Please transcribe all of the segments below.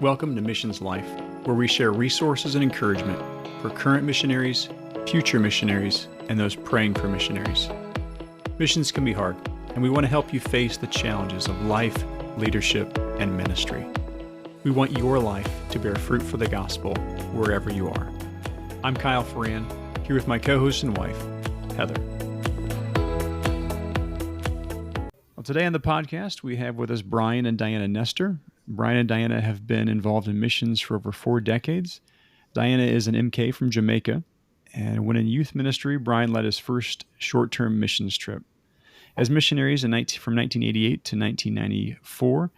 Welcome to Missions Life, where we share resources and encouragement for current missionaries, future missionaries, and those praying for missionaries. Missions can be hard, and we want to help you face the challenges of life, leadership, and ministry. We want your life to bear fruit for the gospel wherever you are. I'm Kyle Ferran, here with my co-host and wife, Heather. Well, today on the podcast, we have with us Brian and Dianna Nester. Brian and Dianna have been involved in missions for over 4 decades. Dianna is an MK from Jamaica, and when in youth ministry, Brian led his first short-term missions trip. As missionaries from 1988 to 1994,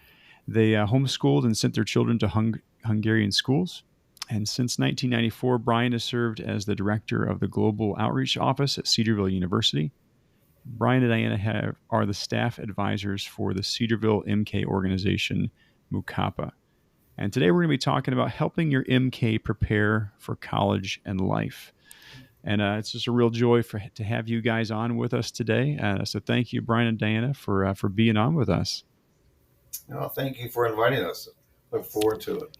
they homeschooled and sent their children to Hungarian schools. And since 1994, Brian has served as the director of the Global Outreach Office at Cedarville University. Brian and Dianna are the staff advisors for the Cedarville MK organization, Mukapa. And today we're going to be talking about helping your MK prepare for college and life. And it's just a real joy to have you guys on with us today. So thank you, Brian and Dianna, for being on with us. Oh, thank you for inviting us. Look forward to it.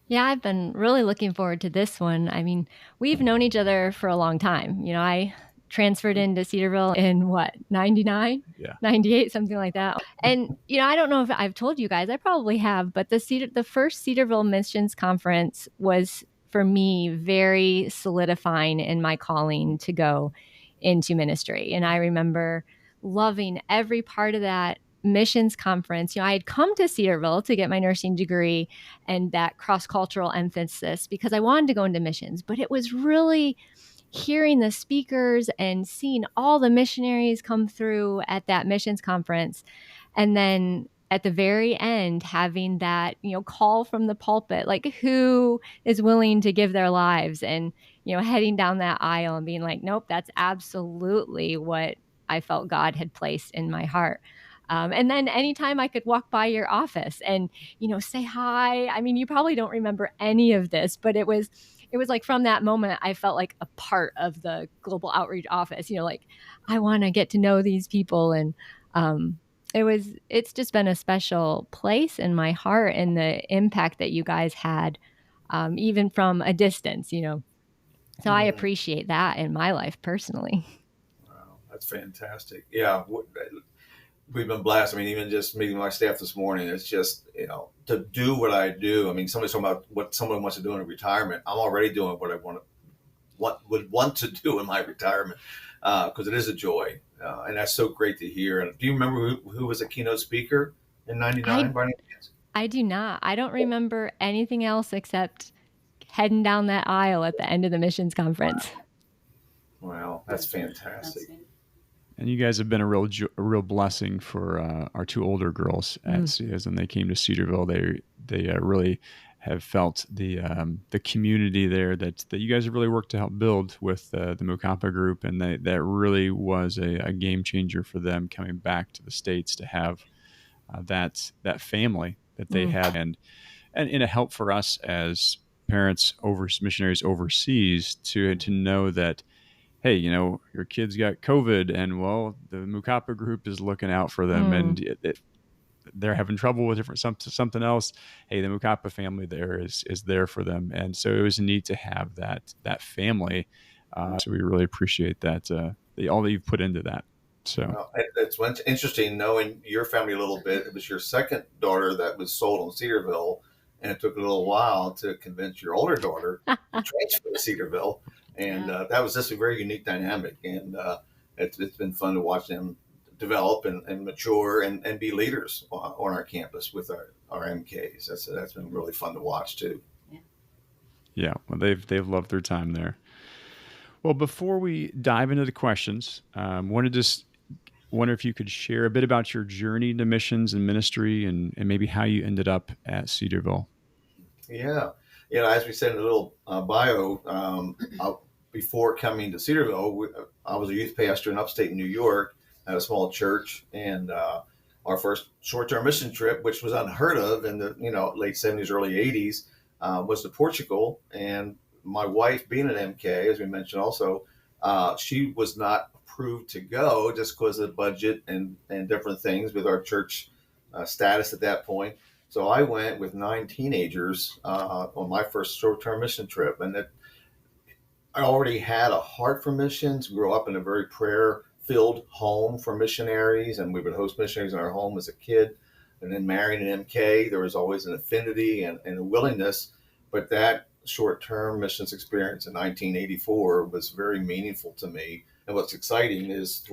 Yeah, I've been really looking forward to this one. I mean, we've known each other for a long time. You know, I transferred into Cedarville in 99, 98, something like that. And, you know, I don't know if I've told you guys, I probably have, but the first Cedarville Missions Conference was, for me, very solidifying in my calling to go into ministry. And I remember loving every part of that missions conference. You know, I had come to Cedarville to get my nursing degree and that cross-cultural emphasis because I wanted to go into missions, but it was really hearing the speakers and seeing all the missionaries come through at that missions conference. And then at the very end, having that, you know, call from the pulpit, like who is willing to give their lives, and, you know, heading down that aisle and being like, nope, that's absolutely what I felt God had placed in my heart. And then anytime I could walk by your office and, you know, say hi. I mean, you probably don't remember any of this, but it was like from that moment, I felt like a part of the Global Outreach Office, you know, like I want to get to know these people. And it's just been a special place in my heart, and the impact that you guys had, even from a distance, you know. So I appreciate that in my life personally. Wow, that's fantastic. Yeah, we've been blessed. I mean, even just meeting my staff this morning, it's just, you know, to do what I do. I mean, somebody's talking about what someone wants to do in retirement. I'm already doing what I would want to do in my retirement, because it is a joy. And that's so great to hear. And do you remember who was a keynote speaker in 99? I do not. I don't remember anything else except heading down that aisle at the end of the missions conference. Wow, that's fantastic. And you guys have been a real blessing for our 2 older girls at Cedarville. When they came to Cedarville, they really have felt the community there that you guys have really worked to help build with the Mukapa group, and that really was a game changer for them coming back to the States to have that family that they had, and a help for us as parents, missionaries overseas, to know that, hey, you know, your kids got COVID, and well, the Mukapa group is looking out for them, and they're having trouble with something else. Hey, the Mukapa family there is there for them, and so it was neat to have that family. So we really appreciate that, all that you've put into that. So well, it's interesting knowing your family a little bit. It was your second daughter that was sold in Cedarville, and it took a little while to convince your older daughter to transfer to Cedarville. And that was just a very unique dynamic. And it's been fun to watch them develop and mature and be leaders on our campus with our MKs. That's been really fun to watch too. Yeah, well, they've loved their time there. Well, before we dive into the questions, wonder if you could share a bit about your journey to missions and ministry, and maybe how you ended up at Cedarville. Yeah. You know, as we said in the little bio, before coming to Cedarville, I was a youth pastor in upstate New York at a small church, and our first short-term mission trip, which was unheard of in the late 70s, early 80s, was to Portugal. And my wife, being an MK, as we mentioned also, she was not approved to go just because of the budget and different things with our church status at that point. So I went with 9 teenagers on my first short-term mission trip, and I already had a heart for missions. Grew up in a very prayer-filled home for missionaries, and we would host missionaries in our home as a kid. And then marrying an MK, there was always an affinity and a willingness. But that short-term missions experience in 1984 was very meaningful to me. And what's exciting is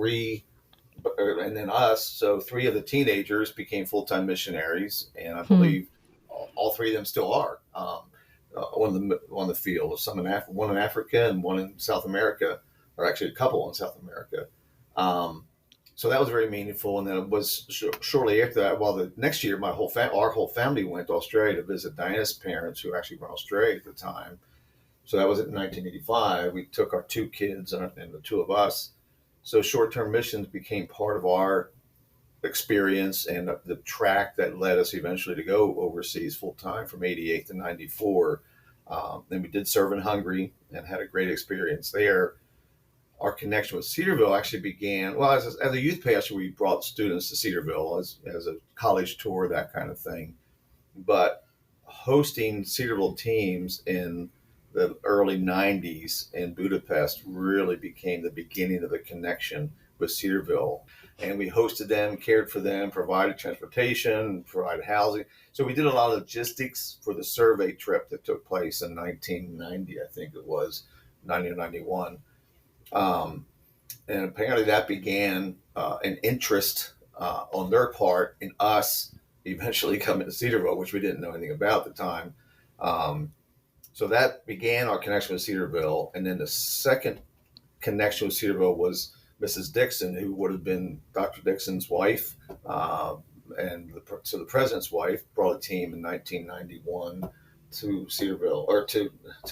and then us. So 3 of the teenagers became full-time missionaries, and I believe all 3 of them still are on the field. Some one in Africa and one in South America, or actually a couple in South America. So that was very meaningful. And then it was shortly after that. Well, the next year, our whole family went to Australia to visit Diana's parents, who actually were in Australia at the time. So that was in 1985. We took our 2 kids and the 2 of us. So short-term missions became part of our experience and the track that led us eventually to go overseas full-time from 88 to 94. Then we did serve in Hungary and had a great experience there. Our connection with Cedarville actually began, well, as a youth pastor, we brought students to Cedarville as a college tour, that kind of thing. But hosting Cedarville teams in the early 90s in Budapest really became the beginning of the connection with Cedarville. And we hosted them, cared for them, provided transportation, provided housing. So we did a lot of logistics for the survey trip that took place in 1990, I think it was, 90 or 91. And apparently that began an interest on their part in us eventually coming to Cedarville, which we didn't know anything about at the time. So that began our connection with Cedarville. And then the second connection with Cedarville was Mrs. Dixon, who would have been Dr. Dixon's wife. So the president's wife brought a team in 1991 to Cedarville, or to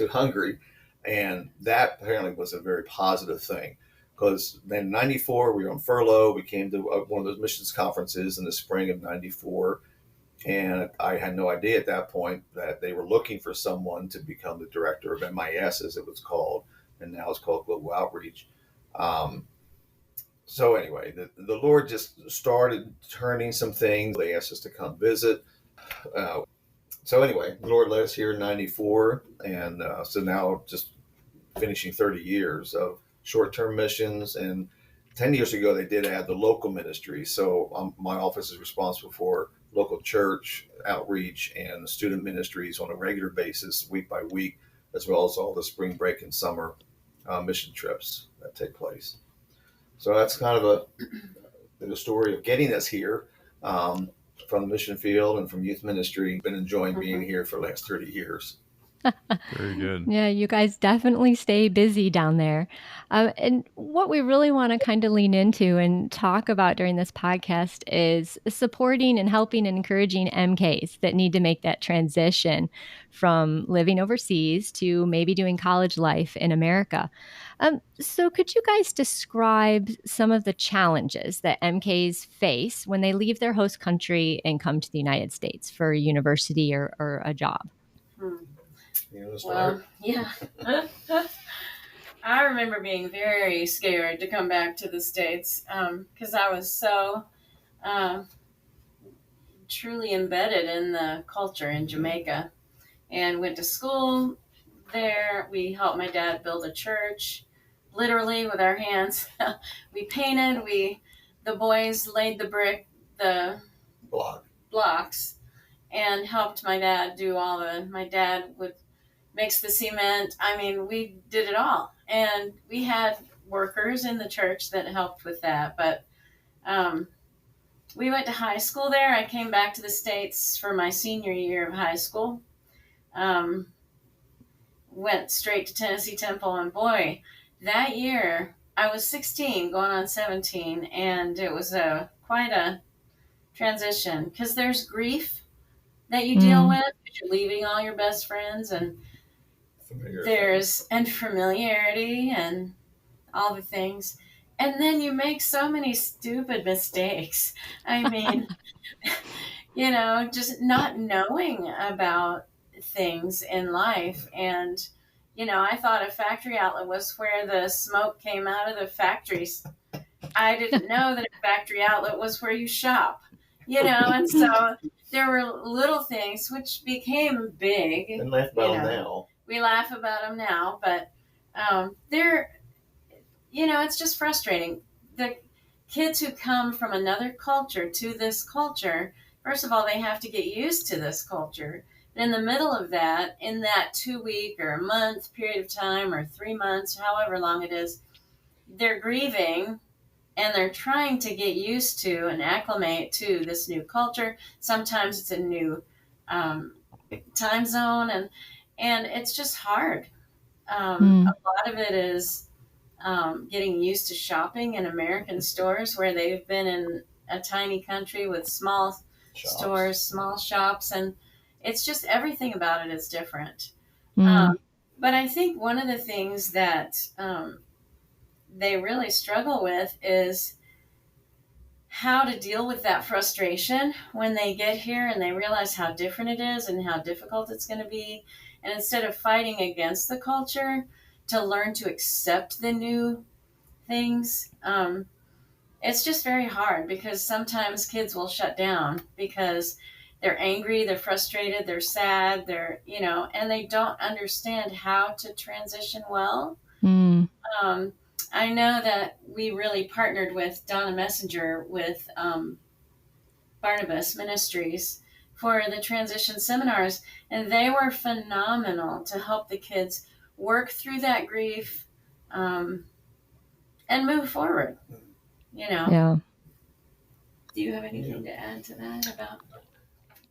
Hungary. And that apparently was a very positive thing, because then in 94, we were on furlough. We came to one of those missions conferences in the spring of 94. And I had no idea at that point that they were looking for someone to become the director of MIS, as it was called, and now it's called Global Outreach. So anyway, the Lord just started turning some things. They asked us to come visit. So anyway, the Lord led us here in 94, and so now just finishing 30 years of short-term missions. And 10 years ago, they did add the local ministry. So my office is responsible for local church outreach and student ministries on a regular basis, week by week, as well as all the spring break and summer mission trips that take place. So that's kind of the story of getting us here from the mission field and from youth ministry. Been enjoying being here for the last 30 years. Very good. Yeah, you guys definitely stay busy down there. And what we really want to kind of lean into and talk about during this podcast is supporting and helping and encouraging MKs that need to make that transition from living overseas to maybe doing college life in America. So could you guys describe some of the challenges that MKs face when they leave their host country and come to the United States for university or a job? Well, yeah. I remember being very scared to come back to the States because I was so truly embedded in the culture in Jamaica, and went to school there. We helped my dad build a church, literally with our hands. We painted. The boys laid the blocks, and helped my dad do all my dad would mix the cement. I mean, we did it all. And we had workers in the church that helped with that. But we went to high school there. I came back to the States for my senior year of high school. Went straight to Tennessee Temple. And boy, that year I was 16 going on 17. And it was quite a transition, because there's grief that you deal with. You're leaving all your best friends, and familiarity and all the things. And then you make so many stupid mistakes. I mean, just not knowing about things in life. And, I thought a factory outlet was where the smoke came out of the factories. I didn't know that a factory outlet was where you shop, and so there were little things which became big. And laugh about them now. We laugh about them now, but they're, it's just frustrating. The kids who come from another culture to this culture, first of all, they have to get used to this culture. And in the middle of that, in that 2-week or a month period of time, or 3 months, however long it is, they're grieving and they're trying to get used to and acclimate to this new culture. Sometimes it's a new time zone, and it's just hard. A lot of it is getting used to shopping in American stores where they've been in a tiny country with small stores, small shops, and it's just everything about it is different. But I think one of the things that they really struggle with is how to deal with that frustration when they get here and they realize how different it is and how difficult it's going to be. And instead of fighting against the culture, to learn to accept the new things. It's just very hard because sometimes kids will shut down because they're angry, they're frustrated, they're sad, and they don't understand how to transition well. I know that we really partnered with Donna Messenger with Barnabas Ministries for the transition seminars, and they were phenomenal to help the kids work through that grief and move forward. Yeah. Do you have anything to add to that about?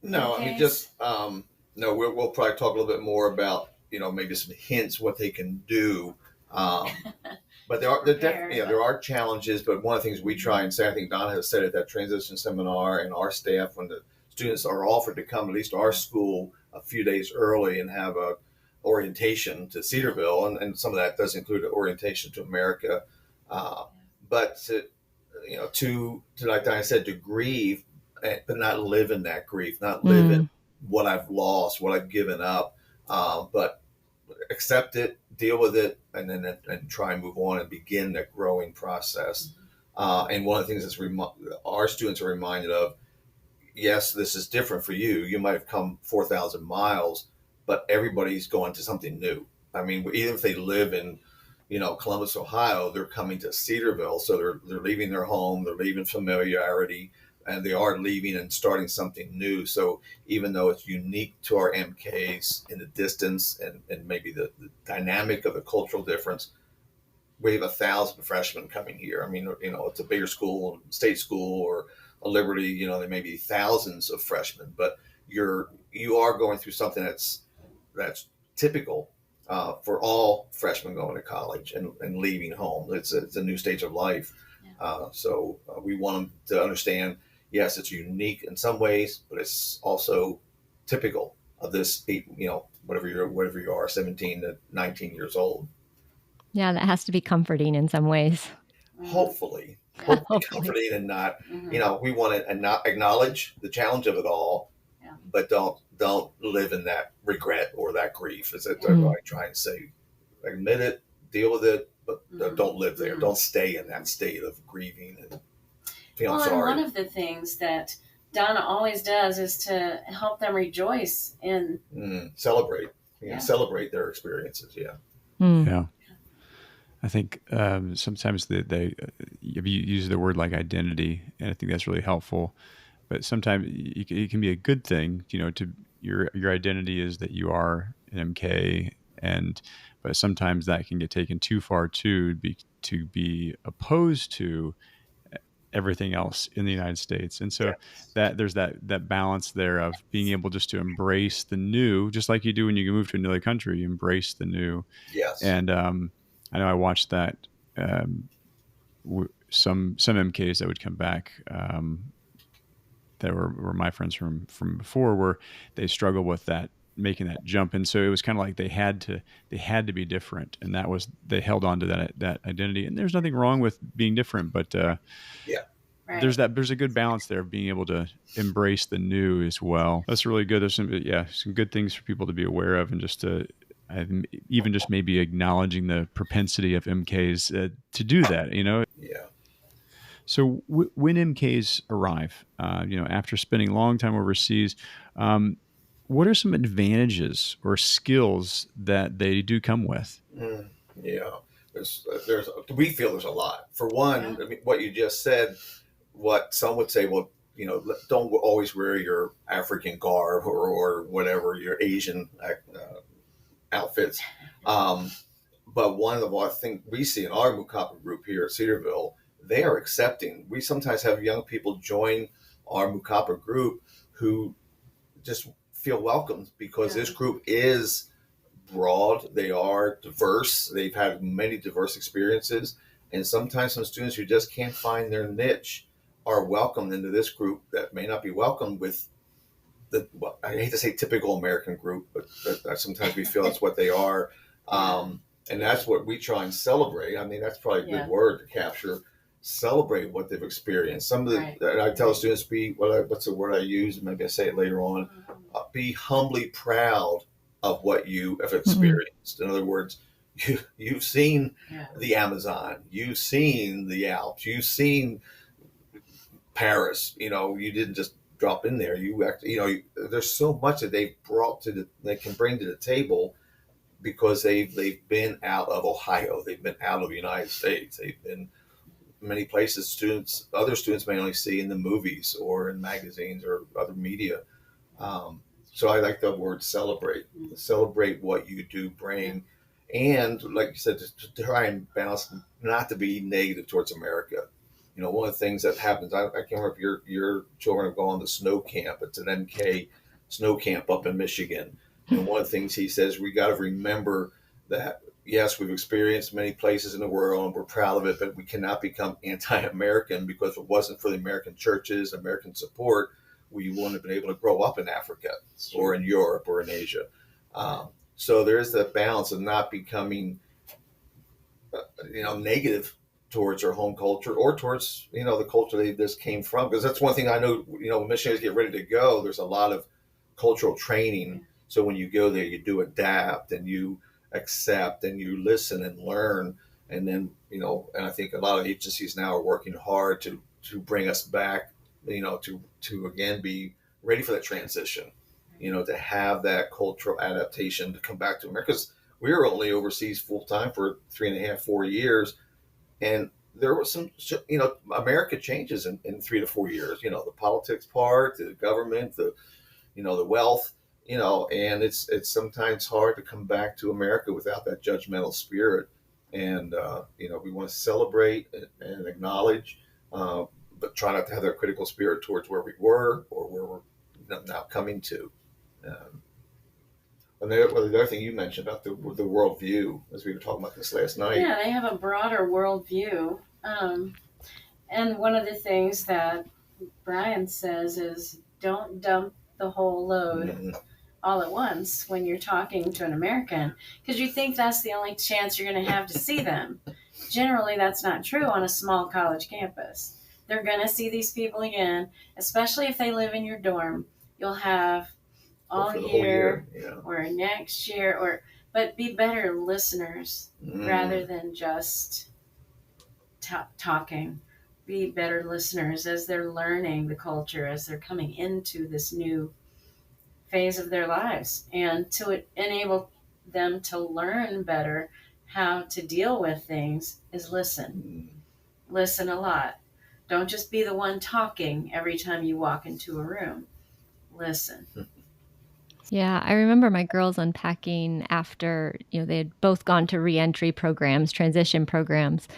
No, I mean, just no. We'll probably talk a little bit more about maybe some hints what they can do. But there are challenges. But one of the things we try and say, I think Donna has said at that transition seminar, and our staff, when the students are offered to come at least to our school a few days early and have a orientation to Cedarville, and some of that does include an orientation to America. But to like Diana said, to grieve, but not live in that grief, not live in what I've lost, what I've given up, but accept it, deal with it, and then try and move on and begin that growing process. And one of the things that's our students are reminded of, yes, this is different for you. You might have come 4,000 miles, but everybody's going to something new. I mean, even if they live in Columbus, Ohio, they're coming to Cedarville. So they're leaving their home, they're leaving familiarity, and they are leaving and starting something new. So even though it's unique to our MKs in the distance and maybe the dynamic of the cultural difference, we have 1,000 freshmen coming here. I mean, it's a bigger school, state school, or a Liberty, there may be thousands of freshmen, but you are going through something that's typical for all freshmen going to college and leaving home. It's a new stage of life. So we want them to understand, yes, it's unique in some ways, but it's also typical of this, whatever you are, 17 to 19 years old. Yeah, that has to be comforting in some ways. Hopefully comforting and not, we want to not acknowledge the challenge of it all, but don't live in that regret or that grief. Is that I try and say, admit it, deal with it, but don't live there. Don't stay in that state of grieving and feeling sorry. And one of the things that Donna always does is to help them rejoice in celebrate. Celebrate their experiences. Yeah. Yeah. I think sometimes they use the word like identity, and I think that's really helpful. But sometimes it can be a good thing, to your identity is that you are an MK, but sometimes that can get taken too far to be opposed to everything else in the United States. And so that there's that balance there of being able just to embrace the new, just like you do when you move to another country, you embrace the new. Yes. And I know I watched that some MKs that would come back that were my friends from before, where they struggle with that, making that jump. And so it was kind of like they had to be different, and they held on to that identity. And there's nothing wrong with being different, but there's a good balance there of being able to embrace the new as well. That's really good. There's some good things for people to be aware of, and just to even just maybe acknowledging the propensity of MKs to do that, Yeah. So when MKs arrive, after spending a long time overseas, um, what are some advantages or skills that they do come with? Mm, yeah, there's we feel there's a lot. For one, Yeah. I mean, what you just said, what some would say, well, don't always wear your African garb or whatever your Asian outfits. Um, but one of the things we see in our Mukapa group here at Cedarville, they are accepting. We sometimes have young people join our Mukapa group who just feel welcomed because this group is broad, they are diverse, they've had many diverse experiences, and sometimes some students who just can't find their niche are welcomed into this group that may not be welcomed with well, I hate to say typical American group, but sometimes we feel that's what they are. And that's what we try and celebrate. I mean, that's probably a good word to capture. Celebrate what they've experienced. Some of the, I tell students, what's the word I use? Maybe I say it later on. Be humbly proud of what you have experienced. In other words, you've seen the Amazon, you've seen the Alps, you've seen Paris. You didn't just drop in there. There's so much that they've brought they can bring to the table because they've been out of Ohio, they've been out of the United States, they've been many places other students may only see in the movies or in magazines or other media. So I like the word celebrate. Celebrate what you do bring. And like you said, to try and balance, not to be negative towards America. One of the things that happens, I can't remember if your children have gone to snow camp. It's an MK snow camp up in Michigan. And one of the things he says, we got to remember that, yes, we've experienced many places in the world and we're proud of it, but we cannot become anti-American because if it wasn't for the American churches, American support, we wouldn't have been able to grow up in Africa or in Europe or in Asia. So there is that balance of not becoming, negative towards our home culture or towards, the culture they just came from. Because that's one thing I know, when missionaries get ready to go, there's a lot of cultural training. So when you go there, you do adapt and you accept and you listen and learn. And then, and I think a lot of agencies now are working hard to bring us back, to again be ready for that transition, to have that cultural adaptation to come back to America. Because we were only overseas full time for 3.5, 4 years. And there was some, America changes in 3 to 4 years, the politics part, the government, the wealth, and it's sometimes hard to come back to America without that judgmental spirit. And, we want to celebrate and acknowledge, but try not to have that critical spirit towards where we were or where we're now coming to. And the other thing you mentioned about the worldview, as we were talking about this last night. Yeah, they have a broader worldview. And one of the things that Brian says is don't dump the whole load all at once when you're talking to an American, because you think that's the only chance you're going to have to see them. Generally, that's not true on a small college campus. They're going to see these people again, especially if they live in your dorm. You'll have all year or next year, but be better listeners rather than just talking. Be better listeners as they're learning the culture, as they're coming into this new phase of their lives, and to enable them to learn better how to deal with things is listen. Listen a lot. Don't just be the one talking every time you walk into a room. Listen. Yeah, I remember my girls unpacking after, they had both gone to reentry programs, transition programs,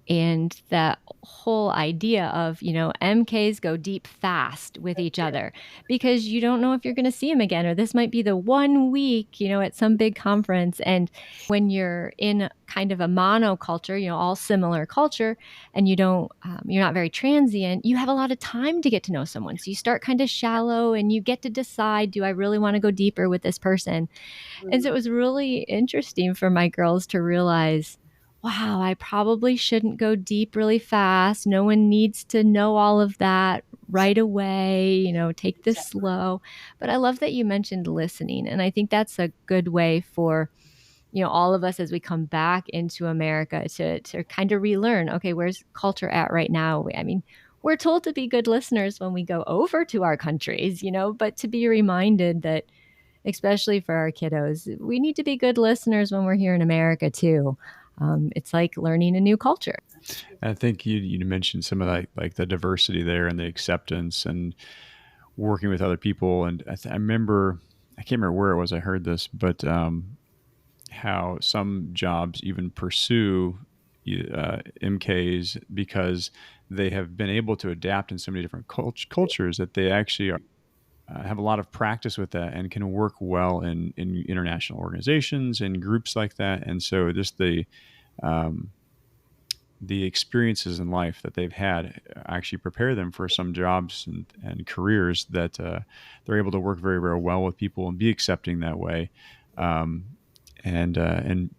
and that whole idea of, MKs go deep fast with each other because you don't know if you're going to see them again, or this might be the 1 week, at some big conference. And when you're in kind of a monoculture, all similar culture, and you're not very transient, you have a lot of time to get to know someone. So you start kind of shallow and you get to decide, do I really want to go deeper with this person? And so it was really interesting for my girls to realize, wow, I probably shouldn't go deep really fast. No one needs to know all of that right away, take this slow. But I love that you mentioned listening. And I think that's a good way for all of us as we come back into America to kind of relearn, okay, where's culture at right now? I mean, we're told to be good listeners when we go over to our countries, but to be reminded that, especially for our kiddos, we need to be good listeners when we're here in America too. It's like learning a new culture. I think you mentioned some of that, like the diversity there and the acceptance and working with other people. And I remember, I can't remember where it was I heard this, but how some jobs even pursue MKs because they have been able to adapt in so many different cultures that they actually have a lot of practice with that and can work well in international organizations and groups like that. And so just the experiences in life that they've had actually prepare them for some jobs and careers that they're able to work very, very well with people and be accepting that way. And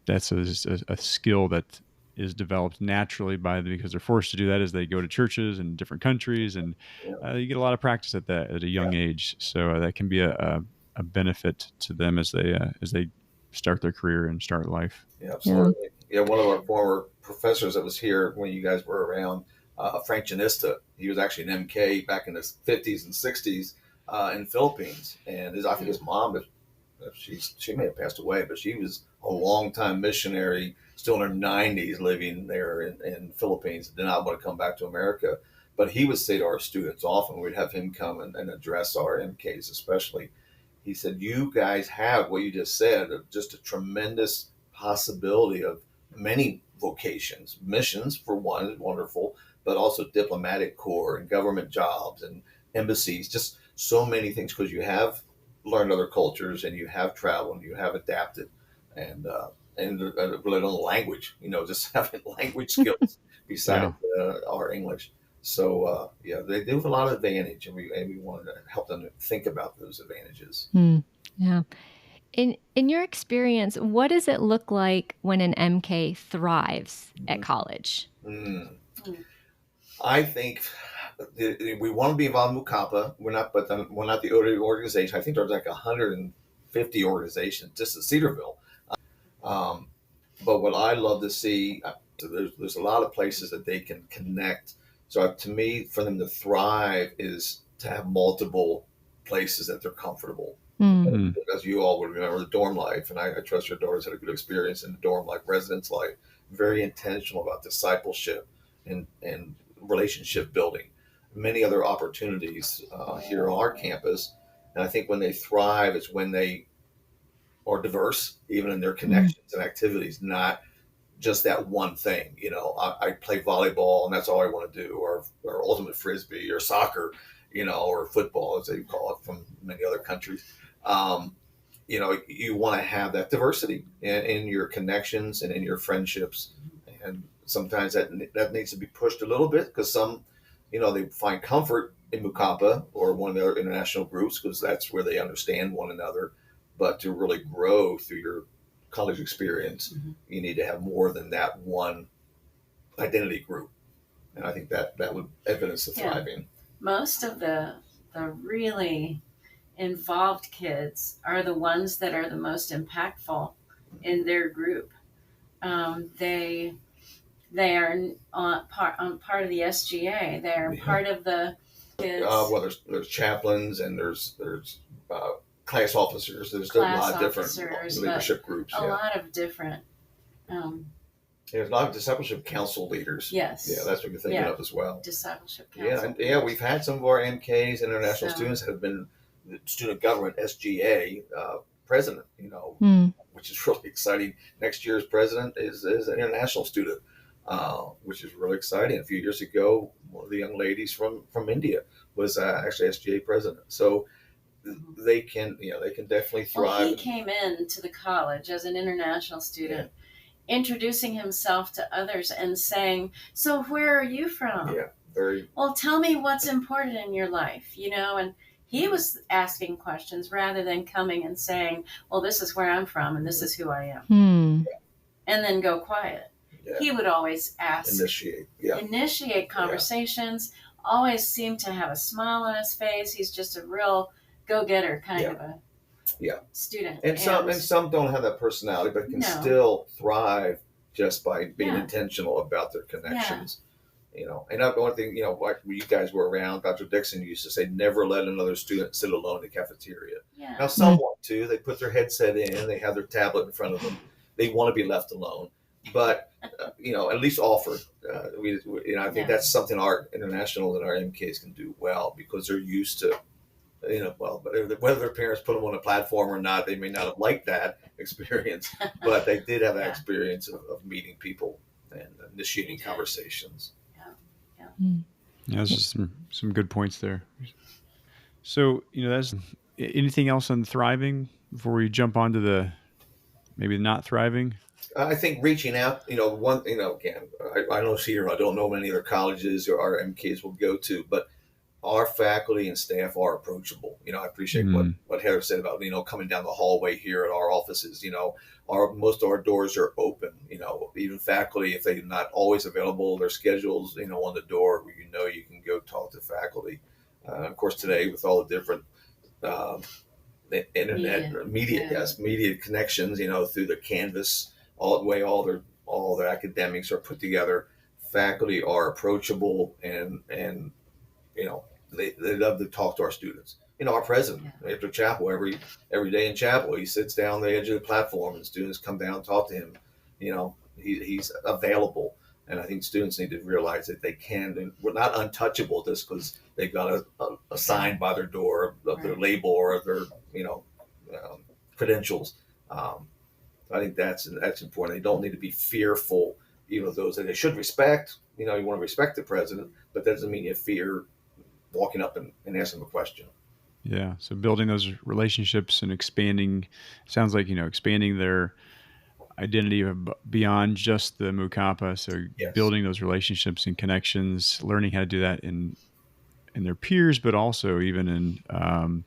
that's a skill that is developed naturally because they're forced to do that as they go to churches in different countries, and you get a lot of practice at that at a young age. So that can be a benefit to them as they start their career and start life. Yeah, absolutely. Yeah, one of our former professors that was here when you guys were around, Frank Janista, he was actually an MK back in the 50s and 60s in Philippines, and I think his mom, she may have passed away, but she was a long-time missionary, still in her 90s, living there in Philippines. Did not want to come back to America, but he would say to our students often, we'd have him come and address our MKs especially. He said, you guys have what you just said, just a tremendous possibility of many vocations. Missions, for one, is wonderful, but also diplomatic corps and government jobs and embassies, just so many things, because you have learned other cultures and you have traveled and you have adapted and really on the language, just having language skills besides our English. So they do have a lot of advantage, and we want to help them think about those advantages. Yeah. In your experience, what does it look like when an MK thrives at college? I think we want to be involved in Mukapa. We're not the only organization. I think there's like 150 organizations just at Cedarville. But what I love to see, there's a lot of places that they can connect. So to me, for them to thrive is to have multiple places that they're comfortable. As you all would remember, the dorm life, and I trust your daughters had a good experience in the dorm life, residence life, very intentional about discipleship and relationship building. Many other opportunities here on our campus. And I think when they thrive, it's when they are diverse, even in their connections and activities, not just that one thing. I play volleyball and that's all I want to do, or ultimate frisbee or soccer, or football, as they call it from many other countries. You want to have that diversity in your connections and in your friendships. And sometimes that needs to be pushed a little bit, because some, they find comfort in Mukapa or one of the other international groups because that's where they understand one another. But to really grow through your college experience, you need to have more than that one identity group. And I think that would evidence the thriving. Most of the really involved kids are the ones that are the most impactful in their group. They are on part of the SGA. They're part of the kids. Well, there's chaplains and there's class officers. There's a lot of different leadership groups. A lot of different. There's a lot of discipleship council leaders. Yes. Yeah, that's what you're thinking of as well. Discipleship council. Yeah, we've had some of our MKs, international students, have been the student government SGA president. Which is really exciting. Next year's president is an international student, which is really exciting. A few years ago, one of the young ladies from India was actually SGA president. So they can definitely thrive. Well, he came into the college as an international student, introducing himself to others and saying, "So where are you from?" Yeah, very well. Tell me what's important in your life, and he was asking questions rather than coming and saying, "Well, this is where I'm from and this is who I am," and then go quiet. Yeah. He would always ask, initiate conversations. Always seemed to have a smile on his face. He's just a real go-getter kind of a student. And some don't have that personality, but can still thrive just by being intentional about their connections. And the one thing, like when you guys were around, Dr. Dixon used to say, never let another student sit alone in the cafeteria. Now, some want to. They put their headset in, they have their tablet in front of them. They want to be left alone. But, at least offer. I think that's something our international and our MKs can do well, because they're used to, but whether their parents put them on a platform or not, they may not have liked that experience, but they did have that experience of meeting people and initiating conversations. Yeah, there's just some good points there. So, that's anything else on thriving before we jump onto the maybe not thriving? I think reaching out, again, I know Cedar, I don't know many other colleges or our MKs will go to, but our faculty and staff are approachable. I appreciate what Heather said about, coming down the hallway here at our offices. Most of our doors are open. Even faculty, if they're not always available, their schedules, on the door where you can go talk to faculty. Of course, today with all the different the internet media connections, through the Canvas, all the way all their academics are put together. Faculty are approachable and they love to talk to our students. Our president, after chapel, every day in chapel, he sits down on the edge of the platform and students come down and talk to him. He's available. And I think students need to realize that they can, and we're not untouchable just because they've got a sign by their door of their label or their, credentials. I think that's important. They don't need to be fearful, of those that they should respect. You want to respect the president, but that doesn't mean you fear walking up and asking them a question. Yeah. So building those relationships and expanding, sounds like, expanding their identity beyond just the Mukapa. So building those relationships and connections, learning how to do that in their peers, but also even in,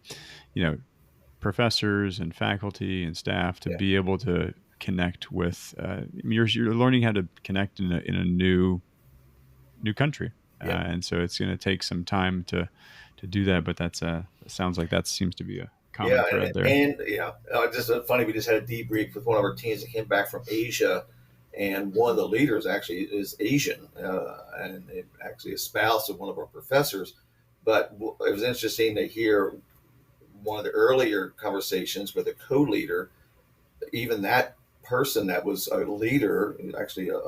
professors and faculty and staff to be able to connect with, you're learning how to connect in a new country. And so it's going to take some time to do that, but that's sounds like that seems to be a common thread there. And just funny, we just had a debrief with one of our teams that came back from Asia, and one of the leaders actually is Asian, and actually a spouse of one of our professors. But it was interesting to hear one of the earlier conversations with a co-leader. Even that person that was a leader, actually a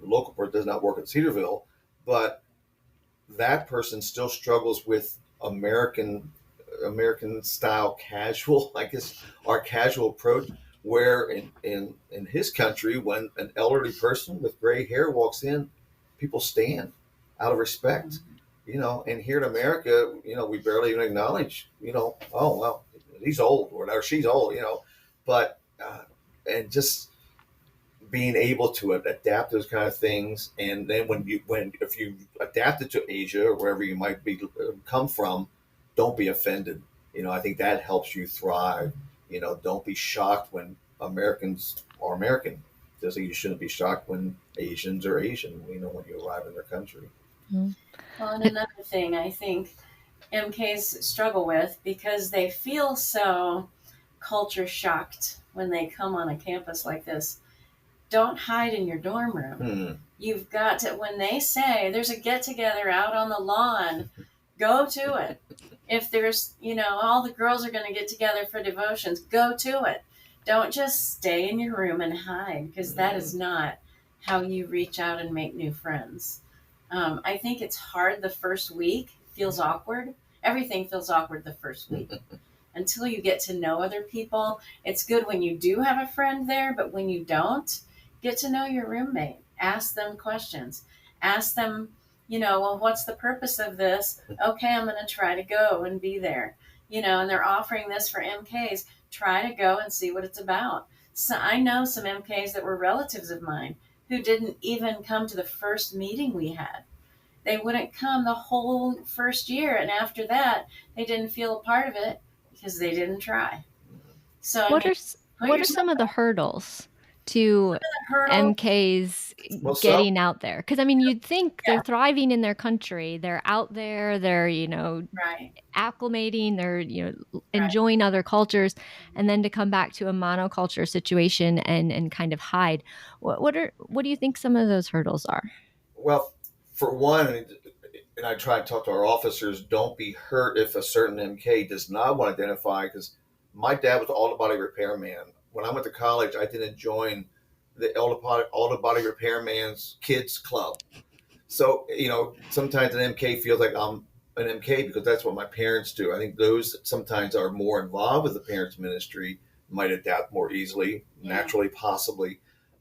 local person, does not work at Cedarville, but that person still struggles with American style casual, I guess, our casual approach, where in his country, when an elderly person with gray hair walks in, people stand out of respect, and here in America, we barely even acknowledge, oh, well, he's old or she's old, but, and just being able to adapt those kind of things. And then if you adapt it to Asia or wherever you might come from, don't be offended. I think that helps you thrive. Don't be shocked when Americans are American. Just like you shouldn't be shocked when Asians are Asian, when you arrive in their country. Mm-hmm. Well, and another thing I think MKs struggle with, because they feel so culture shocked when they come on a campus like this, don't hide in your dorm room. You've got to, when they say there's a get together out on the lawn, go to it. If there's, all the girls are going to get together for devotions, go to it. Don't just stay in your room and hide, because that is not how you reach out and make new friends. I think it's hard the first week. Feels awkward. Everything feels awkward the first week. Until you get to know other people. It's good when you do have a friend there, but when you don't, get to know your roommate. Ask them questions. Ask them, well, what's the purpose of this? Okay, I'm going to try to go and be there. And they're offering this for MKs. Try to go and see what it's about. So I know some MKs that were relatives of mine who didn't even come to the first meeting we had. They wouldn't come the whole first year. And after that, they didn't feel a part of it because they didn't try. So what are some of the hurdles to Hurdle. MKs getting out there? Because, I mean, you'd think they're thriving in their country. They're out there. They're, acclimating. They're, enjoying other cultures. And then to come back to a monoculture situation and kind of hide. What do you think some of those hurdles are? Well, for one, and I try to talk to our officers, don't be hurt if a certain MK does not want to identify, because my dad was an auto body repairman. When I went to college, I didn't join the auto body repairman's kids club. So, sometimes an MK feels like I'm an MK because that's what my parents do. I think those sometimes are more involved with the parents' ministry might adapt more easily, naturally, possibly.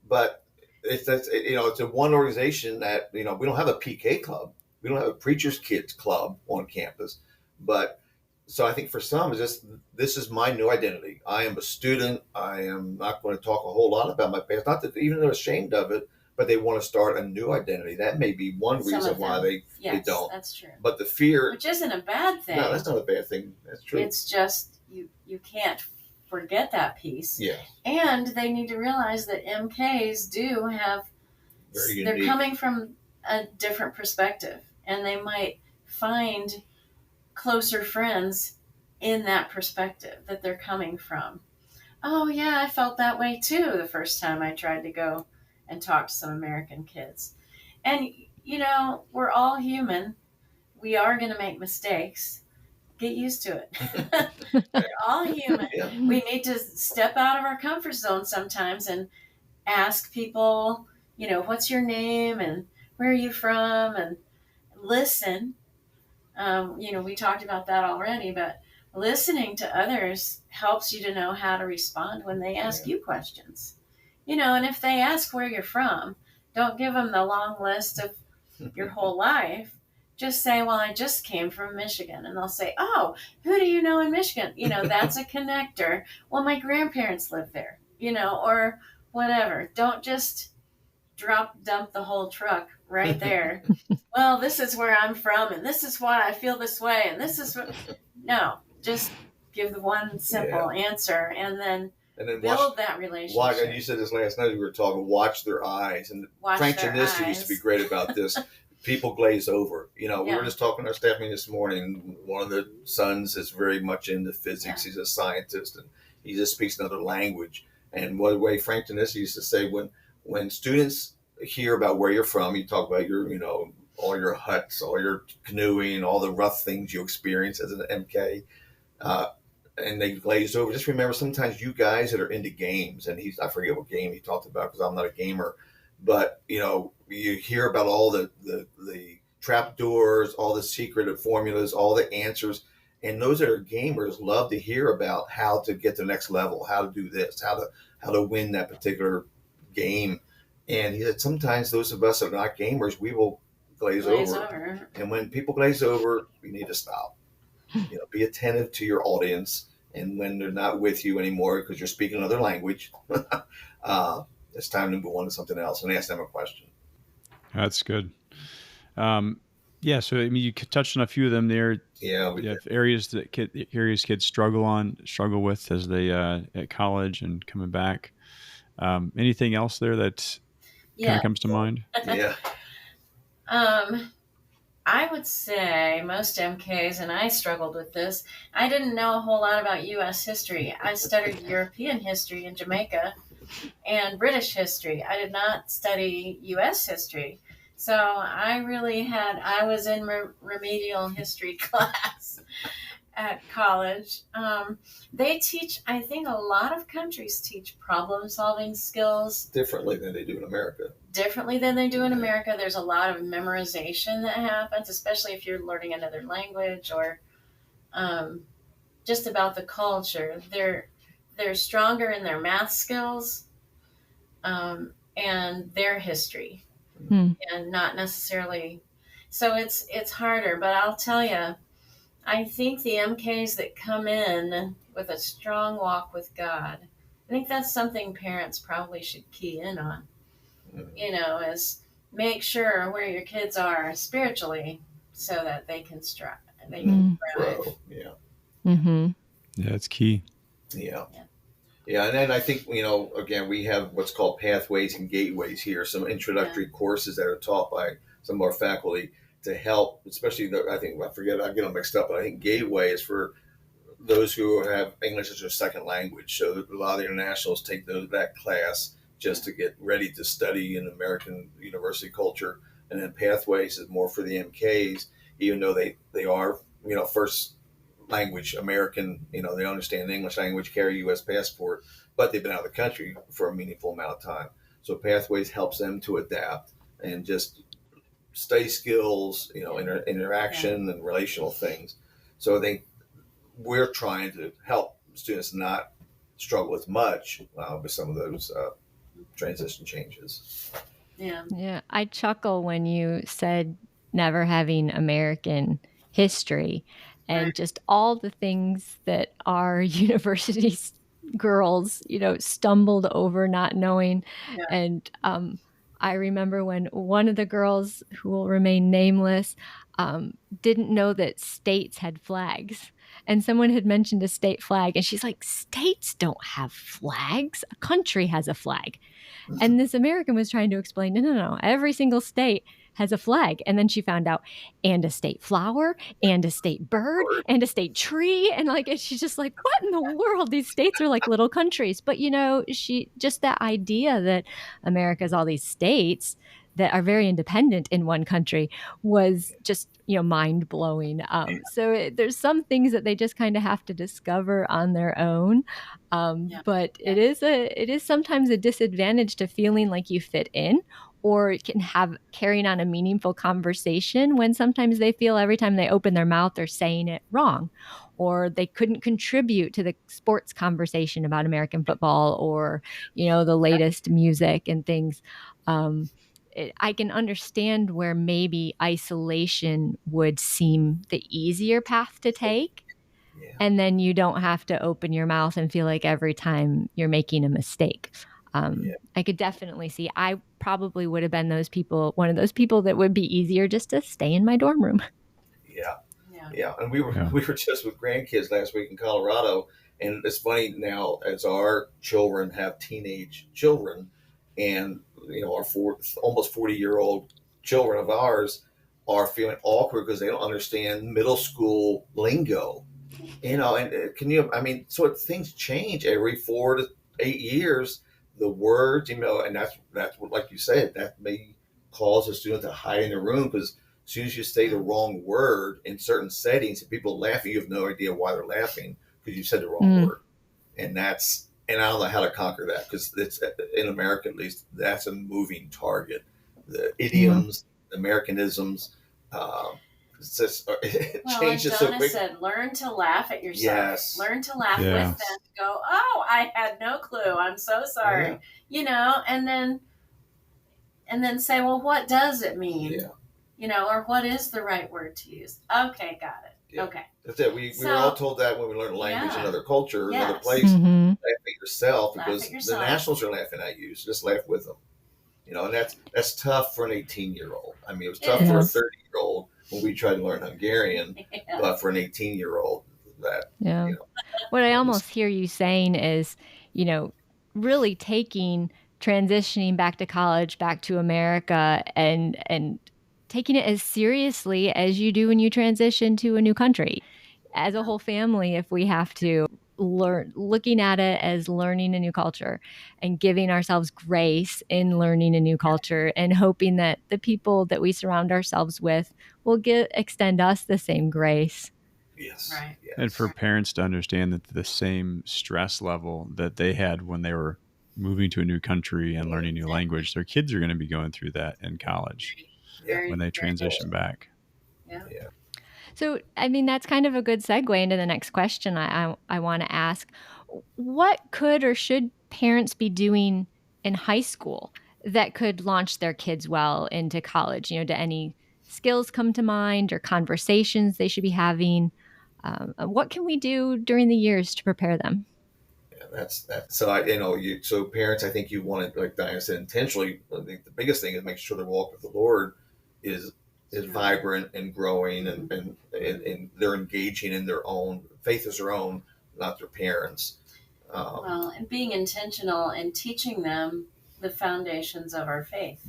But it's a one organization that, we don't have a PK club. We don't have a preacher's kids club on campus. But so I think for some, this is my new identity. I am a student. I am not going to talk a whole lot about my past. Not that even they're ashamed of it, but they want to start a new identity. That may be one reason why they don't. That's true. But the fear, which isn't a bad thing. No, that's not a bad thing. That's true. It's just you can't forget that piece. Yeah. And they need to realize that MKs do have, they're coming from a different perspective, and they might find closer friends in that perspective that they're coming from. Oh yeah, I felt that way too the first time I tried to go and talk to some American kids. And we're all human. We are going to make mistakes. Get used to it. We're all human. Yeah. We need to step out of our comfort zone sometimes and ask people, what's your name and where are you from, and listen. We talked about that already, but listening to others helps you to know how to respond when they ask you questions. And if they ask where you're from, don't give them the long list of your whole life. Just say, well, I just came from Michigan. And they'll say, oh, who do you know in Michigan? That's a connector. Well, my grandparents live there, or whatever. Don't just dump the whole truck right there. Well, this is where I'm from, and this is why I feel this way, and this is what... No, just give the one simple answer, and then build that relationship. And you said this last night we were talking, watch their eyes. And Frank Dianna used to be great about this. People glaze over. We were just talking to our staff meeting this morning. One of the sons is very much into physics. He's a scientist, and he just speaks another language. And one way Frank Dianna used to say, when students hear about where you're from, you talk about your, all your huts, all your canoeing, all the rough things you experience as an MK, and they glaze over. Just remember, sometimes you guys that are into games, and I forget what game he talked about because I'm not a gamer, but you hear about all the trapdoors, all the secret formulas, all the answers, and those that are gamers love to hear about how to get to the next level, how to do this, how to win that particular game. And he said sometimes those of us that are not gamers, we will glaze over. And when people glaze over, you need to stop. Be attentive to your audience, and when they're not with you anymore because you're speaking another language, it's time to move on to something else and ask them a question. That's good. So you touched on a few of them there. Yeah, we have areas that kids struggle with as they at college and coming back. Anything else there that kind of comes to mind? Yeah. I would say most MKs, and I struggled with this, I didn't know a whole lot about U.S. history. I studied European history in Jamaica and British history. I did not study U.S. history. So I was in remedial history class at college. They teach, I think a lot of countries teach problem-solving skills. Differently than they do in America. There's a lot of memorization that happens, especially if you're learning another language or just about the culture. They're stronger in their math skills and their history, and not necessarily. So it's harder. But I'll tell you, I think the MKs that come in with a strong walk with God, I think that's something parents probably should key in on. Is make sure where your kids are spiritually so that they can thrive. Grow. Yeah. Mm-hmm. Yeah, it's key. Yeah. Yeah, and then I think, again, we have what's called pathways and gateways here, some introductory courses that are taught by some of our faculty to help, especially I get them mixed up, but I think gateway is for those who have English as their second language. So a lot of the internationals take that class just to get ready to study in American university culture. And then pathways is more for the MKs, even though they are, first language American, they understand the English language, carry a U.S. passport, but they've been out of the country for a meaningful amount of time. So pathways helps them to adapt and just study skills, interaction and relational things. So I think we're trying to help students not struggle as much with some of those transition changes. Yeah. I chuckle when you said never having American history and just all the things that our university girls, stumbled over not knowing. Yeah. And I remember when one of the girls, who will remain nameless, didn't know that states had flags. And someone had mentioned a state flag, and she's like, states don't have flags. A country has a flag. And this American was trying to explain, no. Every single state has a flag. And then she found out, and a state flower, and a state bird, and a state tree. And she's just like, what in the world? These states are like little countries. But, she just that idea that America's all these states that are very independent in one country was just, mind blowing. So there's some things that they just kind of have to discover on their own. But it is sometimes a disadvantage to feeling like you fit in, or can have carrying on a meaningful conversation when sometimes they feel every time they open their mouth they're saying it wrong, or they couldn't contribute to the sports conversation about American football or the latest music and things. I can understand where maybe isolation would seem the easier path to take. Yeah. And then you don't have to open your mouth and feel like every time you're making a mistake. I could definitely see. I probably would have been one of those people that would be easier just to stay in my dorm room. Yeah. And we were just with grandkids last week in Colorado, and it's funny now as our children have teenage children, and our almost 40-year-old children of ours are feeling awkward because they don't understand middle school lingo. And so things change every 4 to 8 years. The words, and that's what, like you said, that may cause a student to hide in a room, because as soon as you say the wrong word in certain settings and people laugh, you have no idea why they're laughing because you said the wrong word. And I don't know how to conquer that, because it's, in America at least, that's a moving target. The idioms, Americanisms, it changes so quick. Said, learn to laugh at yourself. Yes. Learn to laugh with them. Go, oh, I had no clue. I'm so sorry. And then say, well, what does it mean? Or what is the right word to use? Okay, got it. Yeah. Okay. That's it. We were all told that when we learned a language in another culture, another place. Mm-hmm. Laugh at yourself, because the nationals are laughing at you. So just laugh with them. And that's tough for an 18-year-old. I mean, it was tough for a 30-year-old when we tried to learn Hungarian, but for an 18-year-old, what I almost hear you saying is, really transitioning back to college, back to America, and taking it as seriously as you do when you transition to a new country. As a whole family, if we have to looking at it as learning a new culture and giving ourselves grace in learning a new culture, and hoping that the people that we surround ourselves with will extend us the same grace. Yes. Right. Yes. And for parents to understand that the same stress level that they had when they were moving to a new country and learning a new language, their kids are going to be going through that in college when they transition back. Yeah. So, that's kind of a good segue into the next question I want to ask. What could or should parents be doing in high school that could launch their kids well into college? Do any skills come to mind, or conversations they should be having? What can we do during the years to prepare them? Yeah, that's that. So so parents, I think you want to, like Diana said, intentionally. I think the biggest thing is make sure their walk with the Lord is vibrant and growing, and they're engaging in their own faith as their own, not their parents. Well, and being intentional and teaching them the foundations of our faith.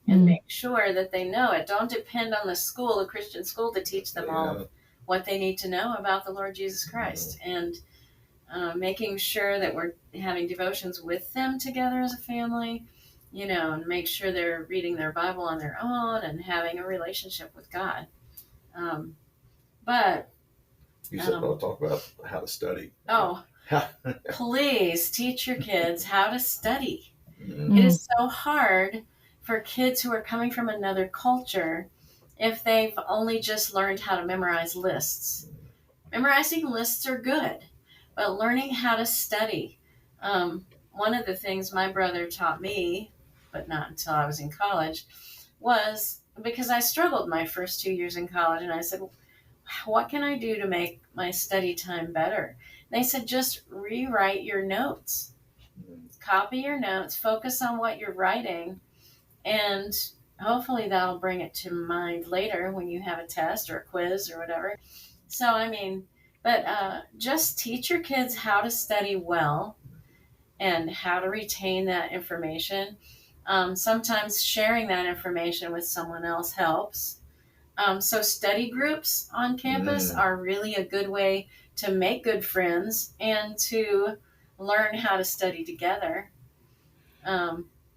And make sure that they know it. Don't depend on the school, the Christian school, to teach them all of what they need to know about the Lord Jesus Christ. And making sure that we're having devotions with them together as a family, and make sure they're reading their Bible on their own and having a relationship with God. But you said I'll talk about how to study. Oh, please teach your kids how to study. It is so hard for kids who are coming from another culture if they've only just learned how to memorize lists. Memorizing lists are good, but learning how to study. One of the things my brother taught me, but not until I was in college, was because I struggled my first 2 years in college, and I said, what can I do to make my study time better? They said, just rewrite your notes. Copy your notes, focus on what you're writing, and hopefully that'll bring it to mind later when you have a test or a quiz or whatever. So, just teach your kids how to study well and how to retain that information. Sometimes sharing that information with someone else helps. So study groups on campus are really a good way to make good friends and to learn how to study together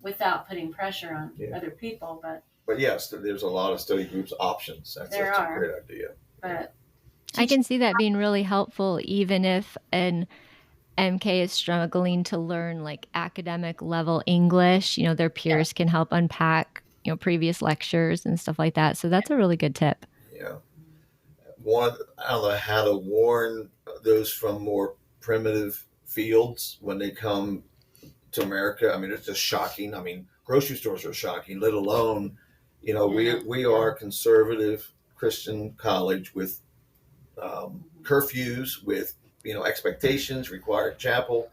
without putting pressure on other people. But yes, there's a lot of study groups options. That's a great idea. But I can see that being really helpful, even if an MK is struggling to learn like academic level English. Their peers can help unpack previous lectures and stuff like that. So that's a really good tip. Yeah. I don't know how to warn those from more primitive fields when they come to America. I mean, it's just shocking. I mean, grocery stores are shocking, let alone, we are a conservative Christian college with curfews, with, expectations, required chapel.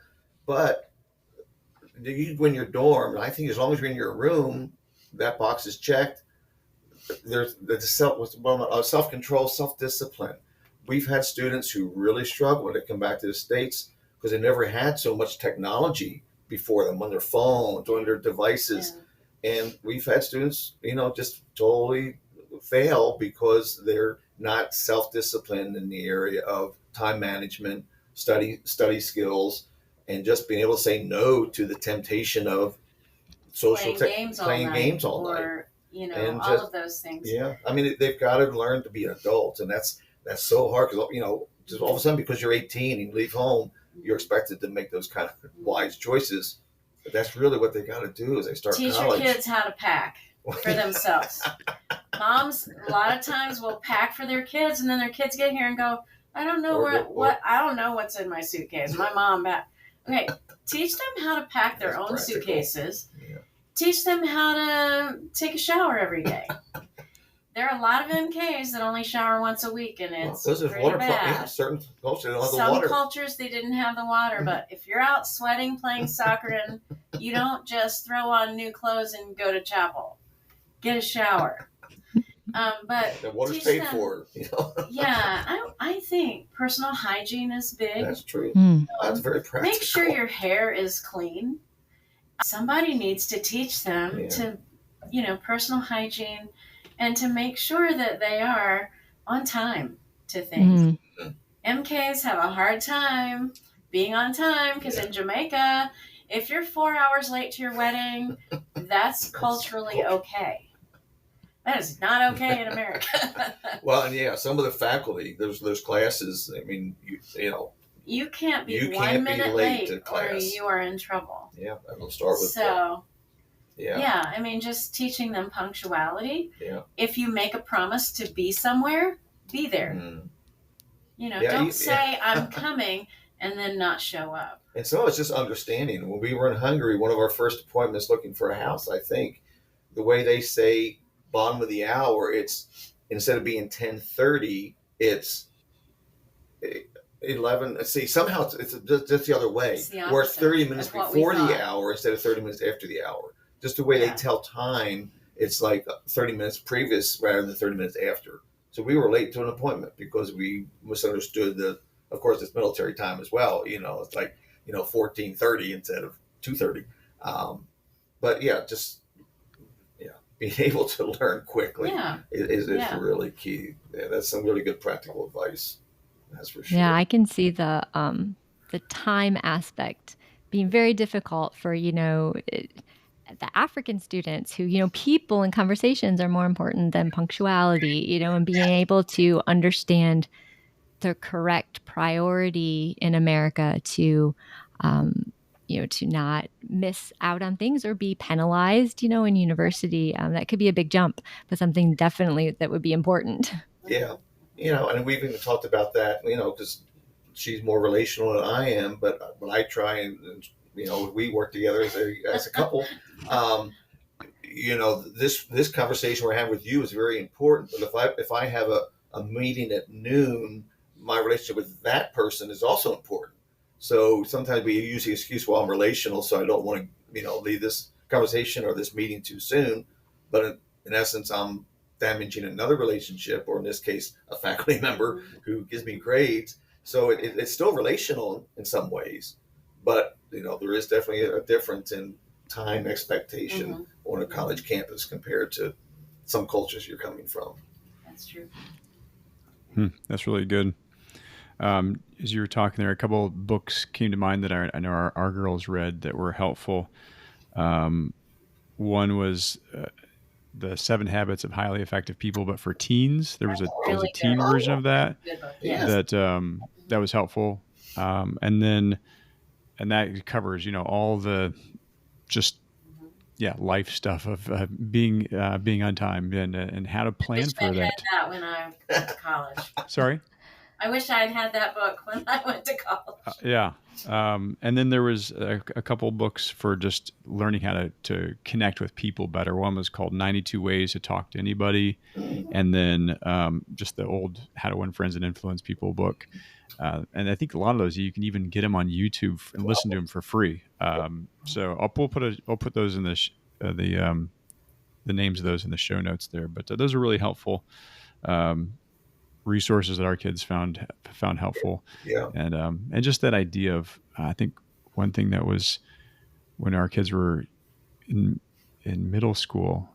But you go in your dorm, and I think as long as you're in your room, that box is checked. There's self-control, self-discipline. We've had students who really struggle when they come back to the States because they never had so much technology before them on their phones, on their devices. Yeah. And we've had students, just totally fail because they're not self-disciplined in the area of time management, study skills, and just being able to say no to the temptation of playing games all night. And all of those things. Yeah, I mean, they've got to learn to be adults, and that's so hard because just all of a sudden because you're 18 and you leave home, you're expected to make those kind of wise choices. But that's really what they got to do as they start college. Teach your kids how to pack for themselves. Moms a lot of times will pack for their kids, and then their kids get here and go, I don't know I don't know what's in my suitcase. My mom packed. Okay, teach them how to pack their own suitcases. Yeah. Teach them how to take a shower every day. There are a lot of MKs that only shower once a week, and it's pretty bad. Certain cultures don't have the water. Some cultures, they didn't have the water, but if you're out sweating, playing soccer, and you don't just throw on new clothes and go to chapel. Get a shower. But the water's paid for. Yeah, I think personal hygiene is big. That's true. That's very practical. Make sure your hair is clean. Somebody needs to teach them to, personal hygiene and to make sure that they are on time to things. MKs have a hard time being on time because in Jamaica, if you're 4 hours late to your wedding, that's culturally okay. That is not okay in America. Well, and some of the faculty, there's classes. I mean, you can't be 1 minute late or you are in trouble. Yeah, that'll start with I mean, just teaching them punctuality. Yeah. If you make a promise to be somewhere, be there. Don't say I'm coming and then not show up. And so it's just understanding. When we were in Hungary, one of our first appointments looking for a house, I think, the way they say bottom of the hour, it's instead of being 10:30, it's 11. Let's see, somehow it's just the other way. We're 30 minutes before the hour instead of 30 minutes after the hour. Just the way they tell time, it's like 30 minutes previous rather than 30 minutes after. So we were late to an appointment because we misunderstood of course, it's military time as well. It's like 14:30 instead of 2:30. But yeah, just being able to learn quickly is really key. Yeah, that's some really good practical advice. That's for sure. Yeah, I can see the time aspect being very difficult for the African students who people and conversations are more important than punctuality, and being able to understand the correct priority in America to to not miss out on things or be penalized, in university. That could be a big jump, but something definitely that would be important. Yeah. And we've even talked about that, because she's more relational than I am, but when I try and we work together as a couple, this conversation we're having with you is very important. But if I have a meeting at noon, my relationship with that person is also important. So sometimes we use the excuse, well, I'm relational, so I don't want to, leave this conversation or this meeting too soon. But in essence, I'm damaging another relationship, or in this case, a faculty member who gives me grades. So it's still relational in some ways, but there is definitely a difference in time expectation on a college campus compared to some cultures you're coming from. That's true. That's really good. As you were talking there, a couple of books came to mind that I know our girls read that were helpful. One was The 7 Habits of Highly Effective People, but for teens. There was a teen version of that that was helpful. And that covers, all the just life stuff of being on time and how to plan for that. I had that when I went to college. Sorry? I wish I'd had that book when I went to college. And then there was a couple books for just learning how to connect with people better. One was called 92 Ways to Talk to Anybody. And then just the old How to Win Friends and Influence People book. And I think a lot of those, you can even get them on YouTube and listen to them for free. So I'll put those in the names of those in the show notes there. But those are really helpful. Resources that our kids found helpful. And just that idea of, I think one thing that was when our kids were in middle school,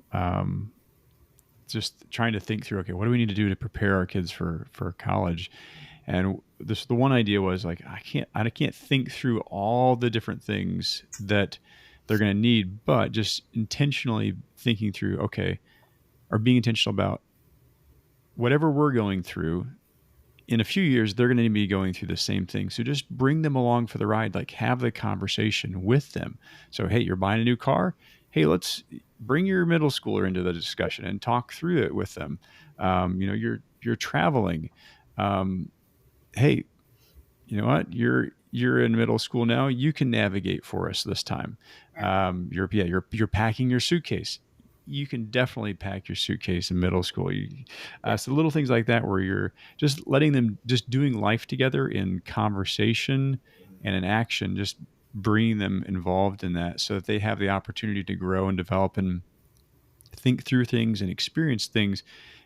just trying to think through, okay, what do we need to do to prepare our kids for college? And the one idea was like, I can't think through all the different things that they're going to need, but just intentionally thinking through, okay, or being intentional about whatever we're going through. In a few years, they're going to be going through the same thing. So just bring them along for the ride, like have the conversation with them. So, hey, you're buying a new car. Hey, let's bring your middle schooler into the discussion and talk through it with them. You're traveling. Hey, you know what? You're in middle school now. You can navigate for us this time. You're packing your suitcase. You can definitely pack your suitcase in middle school. So little things like that, where you're just letting them just doing life together in conversation and in action, just bringing them involved in that so that they have the opportunity to grow and develop and think through things and experience things.